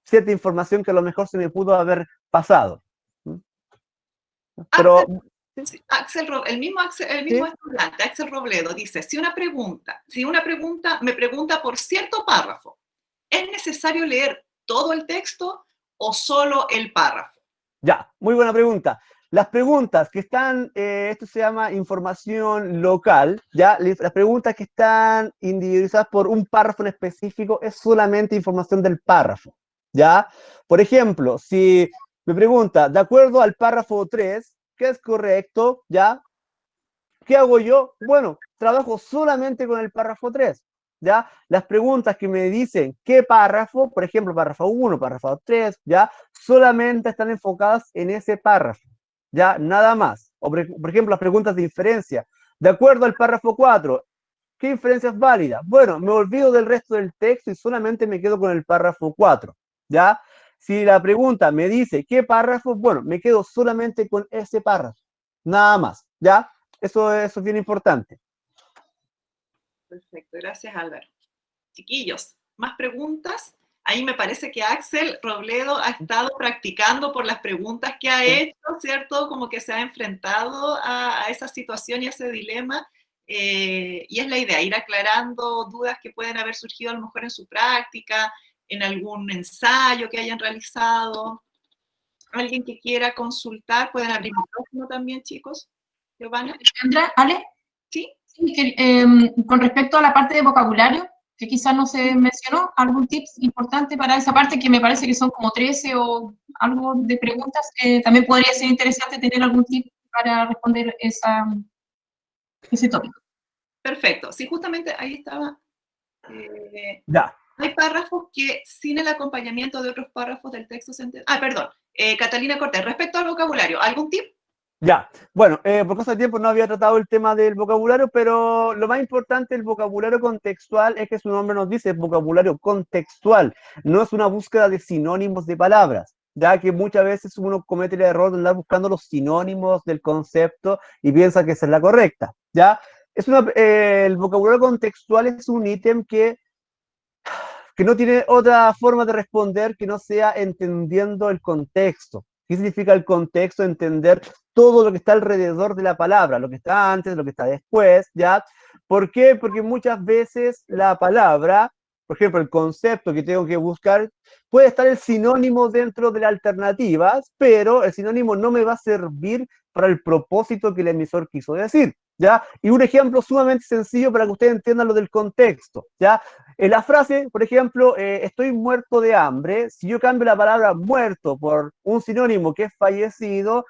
cierta información que a lo mejor se me pudo haber pasado. Pero Axel, el mismo ¿sí? estudiante, Axel Robledo, dice, si una pregunta me pregunta por cierto párrafo, ¿es necesario leer todo el texto o solo el párrafo? Ya, muy buena pregunta. Las preguntas que están, esto se llama información local, ¿ya? Las preguntas que están individualizadas por un párrafo en específico es solamente información del párrafo, ¿ya? Por ejemplo, si me pregunta, de acuerdo al párrafo 3, ¿qué es correcto? ¿Ya? ¿Qué hago yo? Bueno, trabajo solamente con el párrafo 3, ¿ya? Las preguntas que me dicen qué párrafo, por ejemplo, párrafo 1, párrafo 3, ¿ya? Solamente están enfocadas en ese párrafo, ¿ya? Nada más. O por ejemplo, las preguntas de inferencia. De acuerdo al párrafo 4, ¿qué inferencia es válida? Bueno, me olvido del resto del texto y solamente me quedo con el párrafo 4, ¿ya? Si la pregunta me dice qué párrafo, bueno, me quedo solamente con ese párrafo, nada más, ¿ya? Eso es bien importante. Perfecto, gracias Álvaro. Chiquillos, ¿más preguntas? Ahí me parece que Axel Robledo ha estado practicando por las preguntas que ha hecho, ¿cierto? Como que se ha enfrentado a esa situación y a ese dilema. Y es la idea, ir aclarando dudas que pueden haber surgido a lo mejor en su práctica, en algún ensayo que hayan realizado. Alguien que quiera consultar, pueden abrir micrófono también, chicos. Giovanna. Alejandra, Ale, ¿Sí? sí, con respecto a la parte de vocabulario, que quizás no se mencionó, algún tips importante para esa parte, que me parece que son como 13 o algo de preguntas, también podría ser interesante tener algún tip para responder ese tópico. Perfecto. Sí, justamente ahí estaba. Ya. Hay párrafos que sin el acompañamiento de otros párrafos del texto se entiende. Ah, perdón. Catalina Cortés, respecto al vocabulario, ¿algún tip? Ya, bueno, por cosa de tiempo no había tratado el tema del vocabulario, pero lo más importante del vocabulario contextual es que su nombre nos dice vocabulario contextual, no es una búsqueda de sinónimos de palabras, ya que muchas veces uno comete el error de andar buscando los sinónimos del concepto y piensa que esa es la correcta, ¿ya? El vocabulario contextual es un ítem que no tiene otra forma de responder que no sea entendiendo el contexto. ¿Qué significa el contexto? Entender todo lo que está alrededor de la palabra, lo que está antes, lo que está después, ¿ya? ¿Por qué? Porque muchas veces la palabra, por ejemplo, el concepto que tengo que buscar, puede estar el sinónimo dentro de las alternativas, pero el sinónimo no me va a servir para el propósito que el emisor quiso decir, ¿ya? Y un ejemplo sumamente sencillo para que ustedes entiendan lo del contexto, ¿ya? En la frase, por ejemplo, estoy muerto de hambre, si yo cambio la palabra muerto por un sinónimo que es fallecido,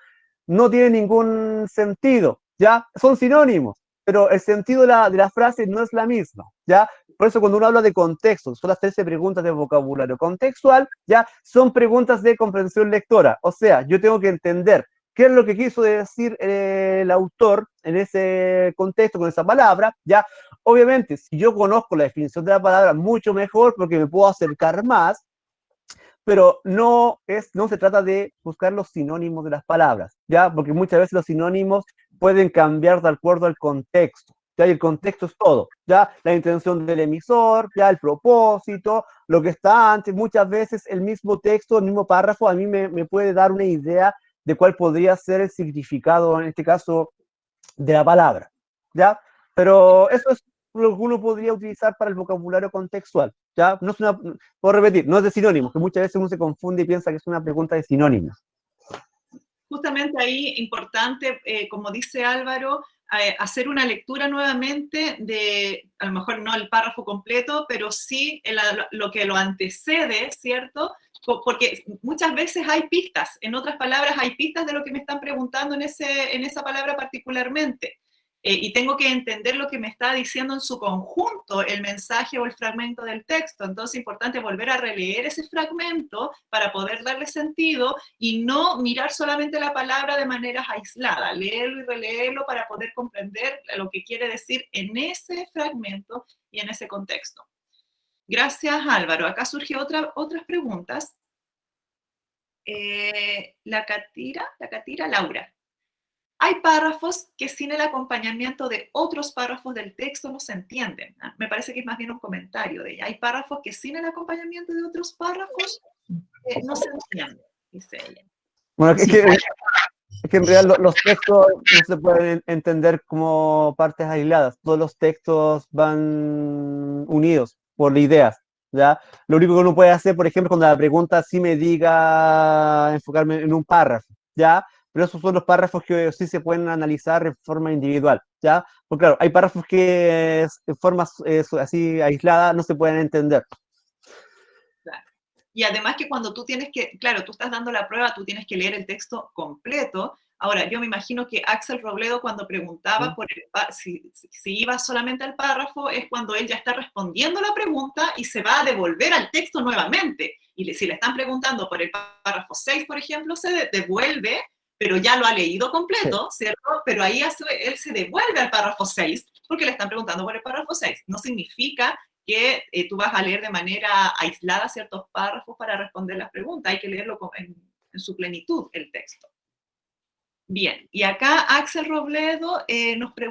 no tiene ningún sentido, ¿ya? Son sinónimos, pero el sentido de la frase no es la misma, ¿ya? Por eso cuando uno habla de contexto, son las 13 preguntas de vocabulario contextual, ¿ya? Son preguntas de comprensión lectora, o sea, yo tengo que entender qué es lo que quiso decir el autor en ese contexto, con esa palabra, ¿ya? Obviamente, si yo conozco la definición de la palabra, mucho mejor porque me puedo acercar más, pero no se trata de buscar los sinónimos de las palabras, ¿ya? Porque muchas veces los sinónimos pueden cambiar de acuerdo al contexto, ¿ya? Y el contexto es todo, ¿ya? La intención del emisor, ¿ya? El propósito, lo que está antes. Muchas veces el mismo texto, el mismo párrafo, a mí me puede dar una idea de cuál podría ser el significado, en este caso, de la palabra, ¿ya? Pero eso es lo que uno podría utilizar para el vocabulario contextual, ¿ya? No es una, puedo repetir, no es de sinónimos, que muchas veces uno se confunde y piensa que es una pregunta de sinónimos. Justamente ahí, importante, como dice Álvaro, hacer una lectura nuevamente de, a lo mejor no el párrafo completo, pero sí lo que lo antecede, ¿cierto? Porque muchas veces hay pistas, en otras palabras, hay pistas de lo que me están preguntando en esa palabra particularmente. Y tengo que entender lo que me está diciendo en su conjunto el mensaje o el fragmento del texto. Entonces es importante volver a releer ese fragmento para poder darle sentido y no mirar solamente la palabra de manera aislada, leerlo y releerlo para poder comprender lo que quiere decir en ese fragmento y en ese contexto. Gracias, Álvaro. Acá surgen otras preguntas. La Catira, Laura. Hay párrafos que sin el acompañamiento de otros párrafos del texto no se entienden. Me parece que es más bien un comentario de ella. Hay párrafos que sin el acompañamiento de otros párrafos no se entienden, dice ella. Bueno, es que en realidad los textos no se pueden entender como partes aisladas. Todos los textos van unidos por ideas, ¿ya? Lo único que uno puede hacer, por ejemplo, cuando la pregunta sí me diga enfocarme en un párrafo, ¿ya? Pero esos son los párrafos que sí se pueden analizar de forma individual, ¿ya? Porque claro, hay párrafos que de forma así aislada no se pueden entender. Claro. Y además que cuando tú tienes que, claro, tú estás dando la prueba, tú tienes que leer el texto completo. Ahora, yo me imagino que Axel Robledo cuando preguntaba por si iba solamente al párrafo, es cuando él ya está respondiendo la pregunta y se va a devolver al texto nuevamente. Y si le están preguntando por el párrafo 6, por ejemplo, se devuelve, pero ya lo ha leído completo, sí, ¿cierto? Pero ahí él se devuelve al párrafo 6 porque le están preguntando por el párrafo 6. No significa que tú vas a leer de manera aislada ciertos párrafos para responder las preguntas. Hay que leerlo en su plenitud, el texto. Bien, y acá Axel Robledo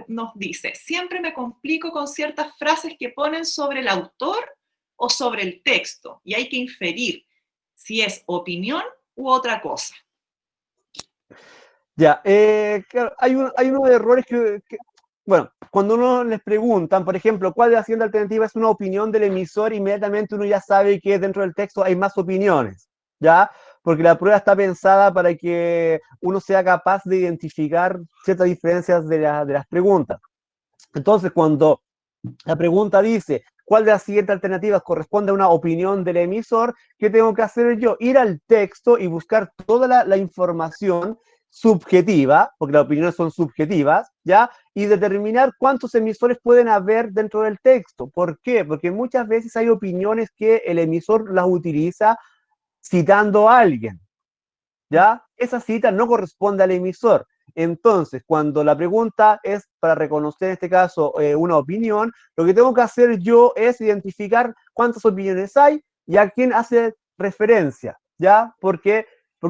nos dice, siempre me complico con ciertas frases que ponen sobre el autor o sobre el texto, y hay que inferir si es opinión u otra cosa. Ya, claro, hay unos errores bueno, cuando uno les preguntan, por ejemplo, ¿cuál de las siguientes alternativas es una opinión del emisor? Inmediatamente uno ya sabe que dentro del texto hay más opiniones, ¿ya? Porque la prueba está pensada para que uno sea capaz de identificar ciertas diferencias de las preguntas. Entonces, cuando la pregunta dice, ¿cuál de las siguientes alternativas corresponde a una opinión del emisor? ¿Qué tengo que hacer yo? Ir al texto y buscar toda la información subjetiva, porque las opiniones son subjetivas, ¿ya? Y determinar cuántos emisores pueden haber dentro del texto. ¿Por qué? Porque muchas veces hay opiniones que el emisor las utiliza citando a alguien, ¿ya? Esa cita no corresponde al emisor. Entonces, cuando la pregunta es para reconocer en este caso una opinión, lo que tengo que hacer yo es identificar cuántas opiniones hay y a quién hace referencia, ¿ya? Porque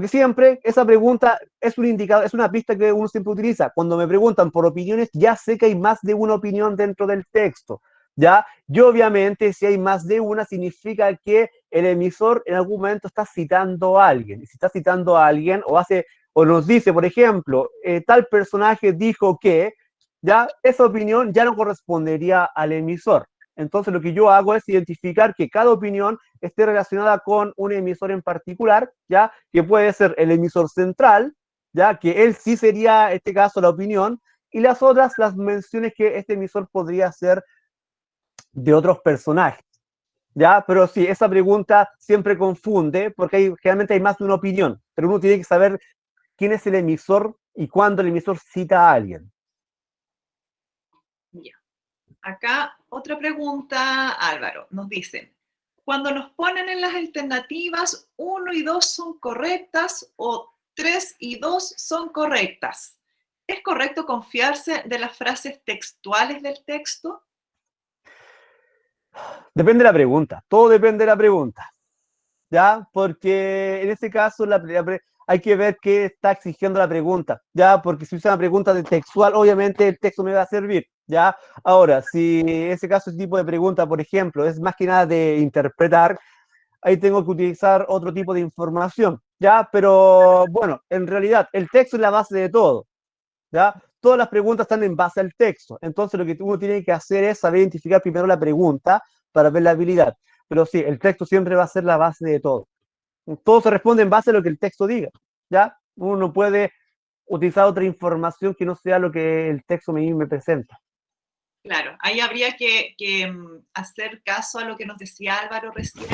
siempre esa pregunta es un indicador, es una pista que uno siempre utiliza. Cuando me preguntan por opiniones, ya sé que hay más de una opinión dentro del texto, ¿ya? Y obviamente, si hay más de una, significa que el emisor en algún momento está citando a alguien. Y si está citando a alguien o nos dice, por ejemplo, tal personaje dijo que, ya esa opinión ya no correspondería al emisor. Entonces lo que yo hago es identificar que cada opinión esté relacionada con un emisor en particular, ya que puede ser el emisor central, ya que él sí sería, en este caso, la opinión, y las otras, las menciones que este emisor podría hacer de otros personajes. ¿Ya? Pero sí, esa pregunta siempre confunde, porque generalmente hay más de una opinión, pero uno tiene que saber quién es el emisor y cuándo el emisor cita a alguien. Ya. Acá otra pregunta, Álvaro, nos dice, cuando nos ponen en las alternativas 1 y 2 son correctas o 3 y 2 son correctas, ¿es correcto confiarse de las frases textuales del texto? Depende de la pregunta, todo depende de la pregunta, ¿ya? Porque en este caso hay que ver qué está exigiendo la pregunta, ¿ya? Porque si usa una pregunta de textual, obviamente el texto me va a servir, ¿ya? Ahora, si ese caso, ese tipo de pregunta, por ejemplo, es más que nada de interpretar, ahí tengo que utilizar otro tipo de información, ¿ya? Pero, bueno, en realidad, el texto es la base de todo, ¿ya? Todas las preguntas están en base al texto, entonces lo que uno tiene que hacer es saber identificar primero la pregunta para ver la habilidad, pero sí, el texto siempre va a ser la base de todo. Todo se responde en base a lo que el texto diga, ¿ya? Uno no puede utilizar otra información que no sea lo que el texto me presenta. Claro, ahí habría que hacer caso a lo que nos decía Álvaro recién.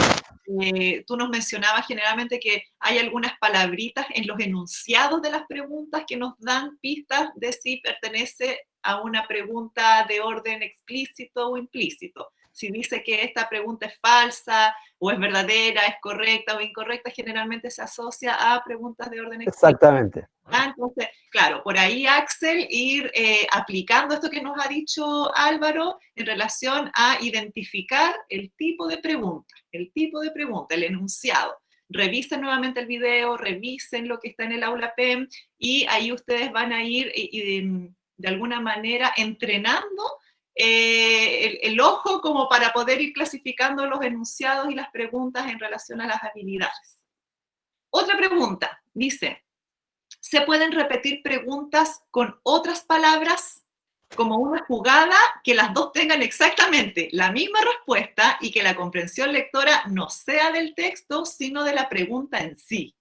Tú nos mencionabas generalmente que hay algunas palabritas en los enunciados de las preguntas que nos dan pistas de si pertenece a una pregunta de orden explícito o implícito. Si dice que esta pregunta es falsa o es verdadera, es correcta o incorrecta, generalmente se asocia a preguntas de orden explícito. Exactamente. Entonces, claro, por ahí, Axel, ir aplicando esto que nos ha dicho Álvaro en relación a identificar el tipo de pregunta, el enunciado. Revisen nuevamente el video, revisen lo que está en el aula PEM y ahí ustedes van a ir de alguna manera entrenando el ojo como para poder ir clasificando los enunciados y las preguntas en relación a las habilidades. Otra pregunta, dice, ¿se pueden repetir preguntas con otras palabras como una jugada que las dos tengan exactamente la misma respuesta y que la comprensión lectora no sea del texto, sino de la pregunta en sí?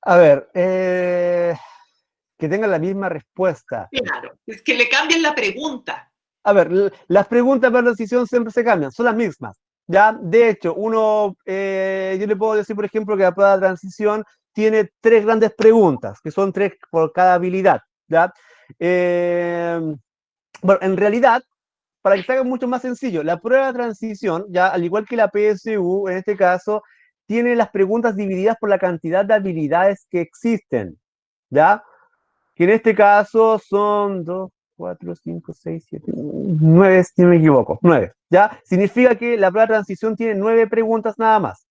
A ver, que tengan la misma respuesta. Claro, es que le cambien la pregunta. A ver, las preguntas para la decisión siempre se cambian, son las mismas, ¿ya? De hecho, yo le puedo decir, por ejemplo, que la prueba de transición tiene 3 grandes preguntas, que son 3 por cada habilidad, ¿ya? Bueno, en realidad, para que se haga mucho más sencillo, la prueba de transición, ya al igual que la PSU, en este caso, tiene las preguntas divididas por la cantidad de habilidades que existen, ¿ya? Que en este caso son 2, 4, 5, 6, 7, 9, si no me equivoco, 9, ¿ya? Significa que la prueba de transición tiene 9 preguntas nada más,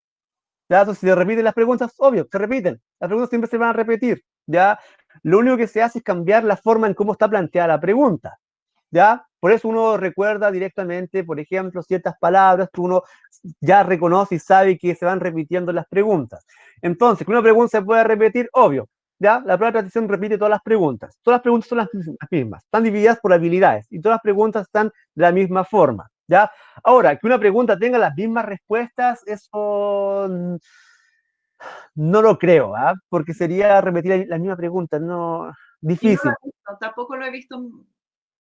¿ya? Entonces, si se repiten las preguntas, obvio, se repiten, las preguntas siempre se van a repetir, ¿ya? Lo único que se hace es cambiar la forma en cómo está planteada la pregunta, ¿ya? Por eso uno recuerda directamente, por ejemplo, ciertas palabras que uno ya reconoce y sabe que se van repitiendo las preguntas. Entonces, que una pregunta se pueda repetir, obvio, ¿ya? La prueba de transición repite todas las preguntas. Todas las preguntas son las mismas, están divididas por habilidades y todas las preguntas están de la misma forma, ¿ya? Ahora, que una pregunta tenga las mismas respuestas, eso no lo creo, ¿ah? Porque sería repetir la misma pregunta, no, Y no difícil, lo he visto, tampoco lo he visto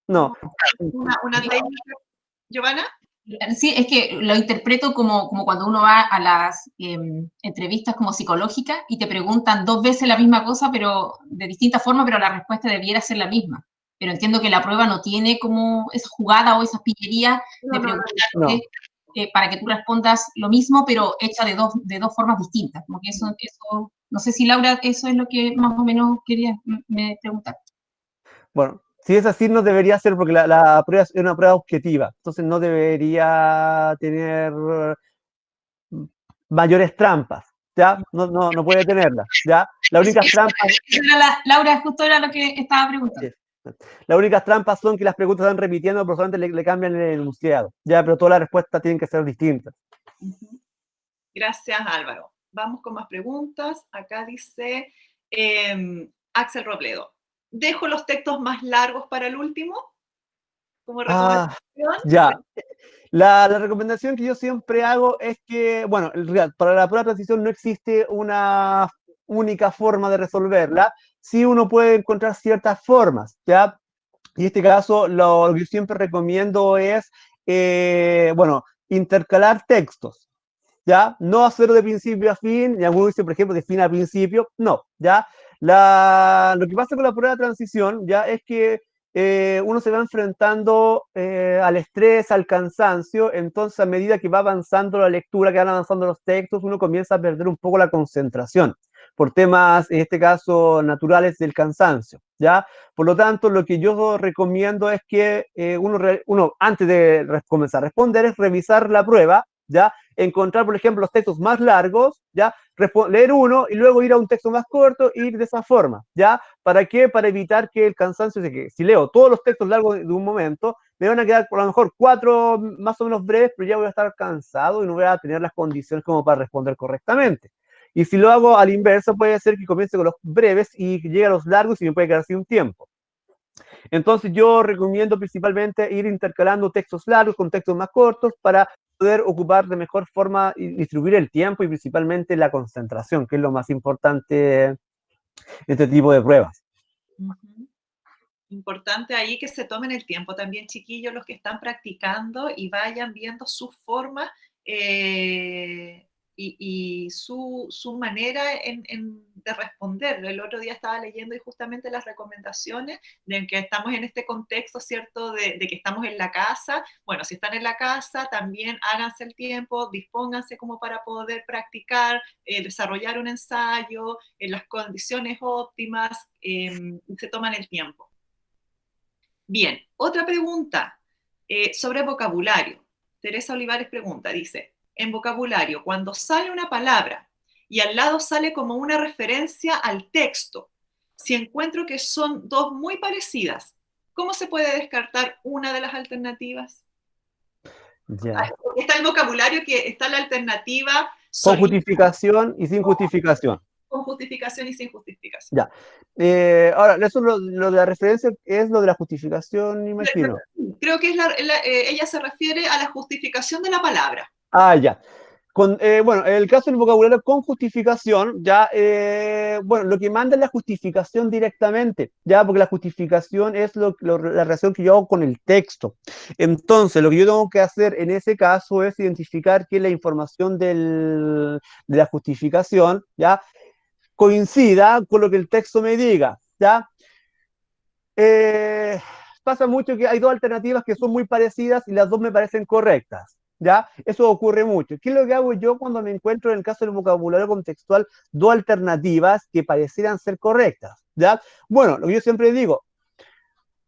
no. una técnica. ¿Giovanna? Sí, es que lo interpreto como cuando uno va a las entrevistas como psicológicas y te preguntan 2 veces la misma cosa, pero de distinta forma, pero la respuesta debiera ser la misma. Pero entiendo que la prueba no tiene como esa jugada o esas pillerías de preguntarte para que tú respondas lo mismo, pero hecha de dos formas distintas. Como que eso, no sé si Laura, eso es lo que más o menos querías me preguntar. Bueno, si es así, no debería ser porque la prueba es una prueba objetiva, entonces no debería tener mayores trampas, ¿ya? No puede tenerlas, ¿ya? Las únicas trampas, Laura, justo era lo que estaba preguntando. las únicas trampas son que las preguntas están repitiendo, pero solamente le cambian el enunciado, ¿ya? Pero todas las respuestas tienen que ser distintas. Gracias, Álvaro. Vamos con más preguntas. Acá dice Axel Robledo. ¿Dejo los textos más largos para el último? Como recomendación. Ya. La recomendación que yo siempre hago es que, bueno, en realidad, para la prueba de transición no existe una única forma de resolverla. Sí uno puede encontrar ciertas formas, ¿ya? Y en este caso, lo que yo siempre recomiendo es, bueno, intercalar textos, ¿ya? No hacerlo de principio a fin, y algunos dicen, por ejemplo, de fin a principio, no, ¿ya? Lo que pasa con la prueba de transición, ¿ya? Es que uno se va enfrentando al estrés, al cansancio, entonces a medida que va avanzando la lectura, que van avanzando los textos, uno comienza a perder un poco la concentración por temas, en este caso, naturales del cansancio, ¿ya? Por lo tanto, lo que yo recomiendo es que uno antes de comenzar a responder, es revisar la prueba, ¿ya? encontrar, por ejemplo, los textos más largos, ¿ya? Leer uno y luego ir a un texto más corto e ir de esa forma, ¿ya? ¿Para qué? Para evitar que el cansancio, de que si leo todos los textos largos de un momento, me van a quedar por lo mejor 4 más o menos breves, pero ya voy a estar cansado y no voy a tener las condiciones como para responder correctamente. Y si lo hago al inverso, puede ser que comience con los breves y llegue a los largos y me puede quedar sin tiempo. Entonces yo recomiendo principalmente ir intercalando textos largos con textos más cortos para poder ocupar de mejor forma y distribuir el tiempo y principalmente la concentración, que es lo más importante en este tipo de pruebas. Importante ahí que se tomen el tiempo también, chiquillos, los que están practicando y vayan viendo sus formas y su manera de responder. El otro día estaba leyendo y justamente las recomendaciones de que estamos en este contexto, ¿cierto? De que estamos en la casa. Bueno, si están en la casa, también háganse el tiempo, dispónganse como para poder practicar, desarrollar un ensayo en las condiciones óptimas, y se toman el tiempo. Bien, otra pregunta sobre vocabulario. Teresa Olivares pregunta, dice, en vocabulario, cuando sale una palabra y al lado sale como una referencia al texto, si encuentro que son dos muy parecidas, ¿cómo se puede descartar una de las alternativas? Ya. Está el vocabulario que está la alternativa Con justificación y sin justificación. Con justificación y sin justificación. Ya. Ahora, eso lo de la referencia es lo de la justificación, imagino. Creo que ella se refiere a la justificación de la palabra. Ah, ya. Bueno, en el caso del vocabulario con justificación, ya, bueno, lo que manda es la justificación directamente, ya, porque la justificación es la relación que yo hago con el texto. Entonces, lo que yo tengo que hacer en ese caso es identificar que la información de la justificación, ya, coincida con lo que el texto me diga, ya. Eh, Pasa mucho que hay dos alternativas que son muy parecidas y las dos me parecen correctas, ¿ya? Eso ocurre mucho. ¿Qué es lo que hago yo cuando me encuentro en el caso del vocabulario contextual dos alternativas que parecieran ser correctas, ¿ya? Bueno, lo que yo siempre digo,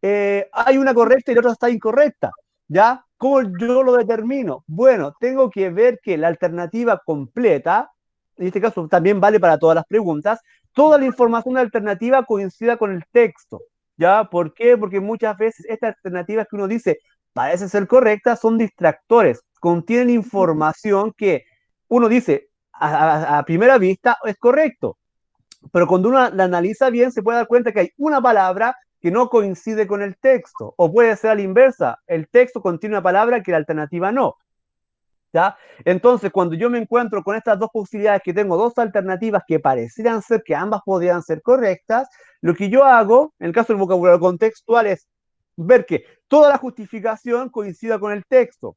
hay una correcta y la otra está incorrecta, ¿ya? ¿Cómo yo lo determino? Bueno, tengo que ver que la alternativa completa, en este caso también vale para todas las preguntas, toda la información alternativa coincida con el texto, ¿ya? ¿Por qué? Porque muchas veces estas alternativas que uno dice parecen ser correctas son distractores, contienen información que uno dice a primera vista es correcto, pero cuando uno la analiza bien se puede dar cuenta que hay una palabra que no coincide con el texto, o puede ser a la inversa, el texto contiene una palabra que la alternativa no, ¿ya? Entonces, cuando yo me encuentro con estas dos posibilidades, que tengo dos alternativas que parecieran ser que ambas podrían ser correctas, lo que yo hago, en el caso del vocabulario contextual, es ver que toda la justificación coincida con el texto,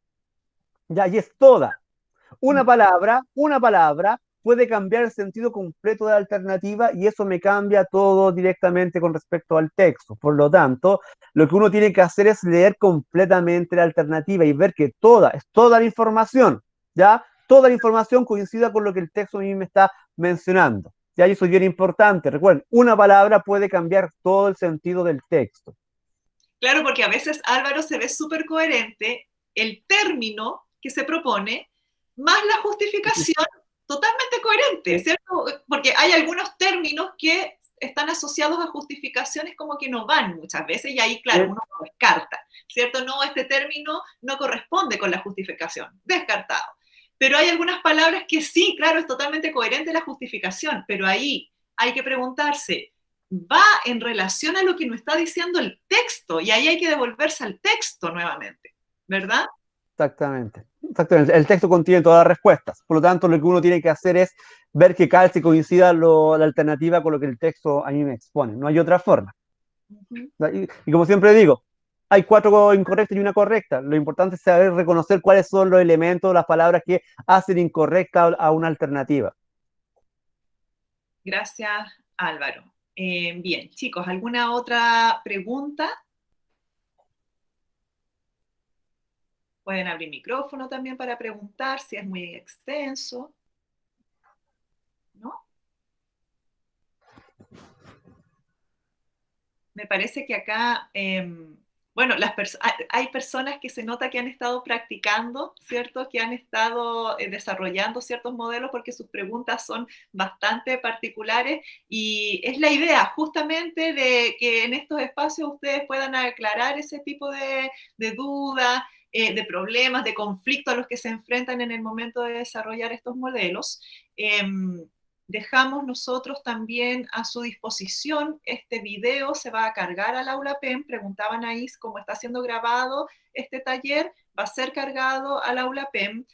¿ya? Y es toda. Una palabra puede cambiar el sentido completo de la alternativa y eso me cambia todo directamente con respecto al texto. Por lo tanto, lo que uno tiene que hacer es leer completamente la alternativa y ver que es toda la información, ¿ya? Toda la información coincida con lo que el texto a mí me está mencionando. Ya, y eso es bien importante. Recuerden, una palabra puede cambiar todo el sentido del texto. Claro, porque a veces Álvaro se ve súper coherente el término que se propone más la justificación totalmente coherente, ¿cierto? Porque hay algunos términos que están asociados a justificaciones como que no van muchas veces y ahí, claro, uno lo descarta, ¿cierto? No, este término no corresponde con la justificación, descartado. Pero hay algunas palabras que sí, claro, es totalmente coherente la justificación, pero ahí hay que preguntarse, va en relación a lo que nos está diciendo el texto y ahí hay que devolverse al texto nuevamente, ¿verdad? Exactamente, exactamente. El texto contiene todas las respuestas. Por lo tanto, lo que uno tiene que hacer es ver que calce y coincida la alternativa con lo que el texto a mí me expone. No hay otra forma. Y como siempre digo, hay 4 incorrectas y una correcta. Lo importante es saber reconocer cuáles son los elementos, las palabras que hacen incorrecta a una alternativa. Gracias, Álvaro. Bien, chicos, ¿alguna otra pregunta? Pueden abrir micrófono también para preguntar si es muy extenso, ¿no? Me parece que acá Bueno, hay personas que se nota que han estado practicando, ¿cierto? Que han estado desarrollando ciertos modelos porque sus preguntas son bastante particulares y es la idea justamente de que en estos espacios ustedes puedan aclarar ese tipo de dudas, de problemas, de conflictos a los que se enfrentan en el momento de desarrollar estos modelos. Dejamos nosotros también a su disposición este video, se va a cargar al aula PEM, preguntaban ahí cómo está siendo grabado este taller, va a ser cargado al aula PEM.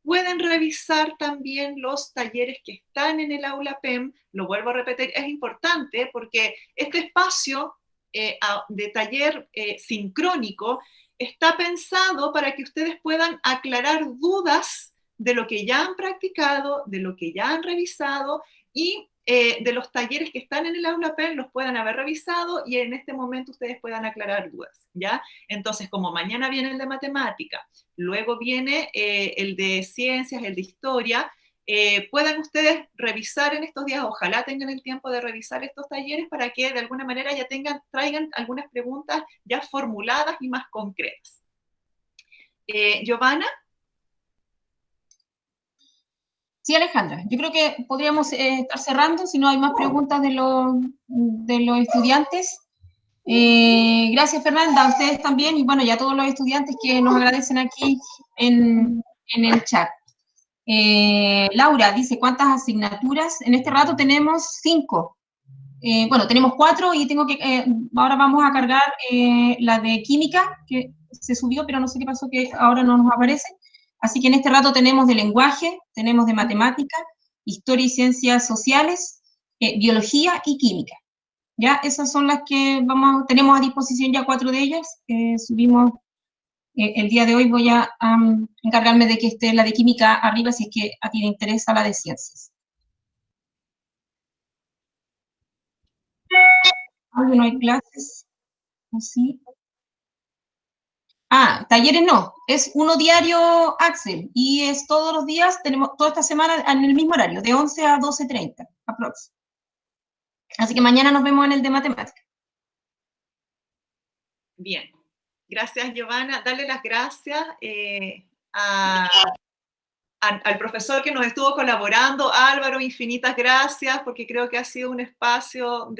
Pueden revisar también los talleres que están en el aula PEM, lo vuelvo a repetir, es importante porque este espacio de taller sincrónico está pensado para que ustedes puedan aclarar dudas de lo que ya han practicado, de lo que ya han revisado y de los talleres que están en el aula PEN los puedan haber revisado y en este momento ustedes puedan aclarar dudas, ¿ya? Entonces, como mañana viene el de matemática, luego viene el de ciencias, el de historia, puedan ustedes revisar en estos días, ojalá tengan el tiempo de revisar estos talleres para que de alguna manera ya traigan algunas preguntas ya formuladas y más concretas. Giovanna. Sí, Alejandra, yo creo que podríamos estar cerrando si no hay más preguntas de los estudiantes. Gracias, Fernanda, a ustedes también y bueno, y a todos los estudiantes que nos agradecen aquí en el chat. Laura dice, ¿cuántas asignaturas? En este rato tenemos 5. Bueno, tenemos 4 y ahora vamos a cargar la de química, que se subió, pero no sé qué pasó, que ahora no nos aparece. Así que en este rato tenemos de lenguaje, tenemos de matemática, historia y ciencias sociales, biología y química. ¿Ya? Esas son las que tenemos a disposición ya 4 de ellas. Subimos el día de hoy, voy a encargarme de que esté la de química arriba si es que a ti te interesa la de ciencias. No hay clases, así. Talleres no, es uno diario, Axel, y es todos los días, tenemos toda esta semana en el mismo horario, de 11 a 12:30, aprox. Así que mañana nos vemos en el de matemática. Bien, gracias Giovanna. Darle las gracias al profesor que nos estuvo colaborando, Álvaro, infinitas gracias, porque creo que ha sido un espacio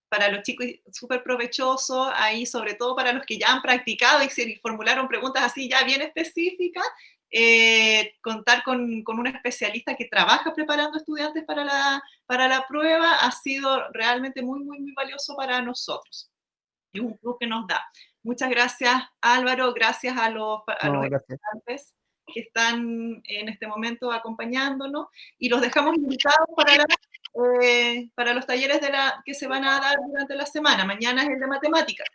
para los chicos súper provechoso, ahí sobre todo para los que ya han practicado y se formularon preguntas así ya bien específicas, contar con un especialista que trabaja preparando estudiantes para la prueba ha sido realmente muy, muy, muy valioso para nosotros. Es un plus que nos da. Muchas gracias, Álvaro, gracias a los estudiantes que están en este momento acompañándonos y los dejamos invitados para los talleres que se van a dar durante la semana. Mañana es el de matemáticas.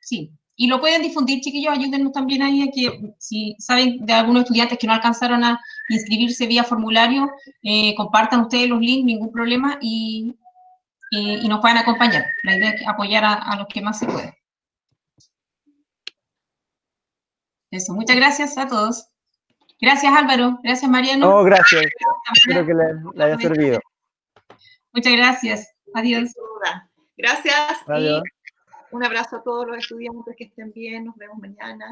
Sí, y lo pueden difundir, chiquillos, ayúdennos también ahí a que si saben de algunos estudiantes que no alcanzaron a inscribirse vía formulario, compartan ustedes los links, ningún problema, y nos puedan acompañar. La idea es apoyar a los que más se puede. Eso, muchas gracias a todos. Gracias, Álvaro. Gracias, Mariano. No, gracias. Espero que le haya servido. Muchas gracias. Adiós. Gracias. Adiós. Y un abrazo a todos los estudiantes, que estén bien. Nos vemos mañana.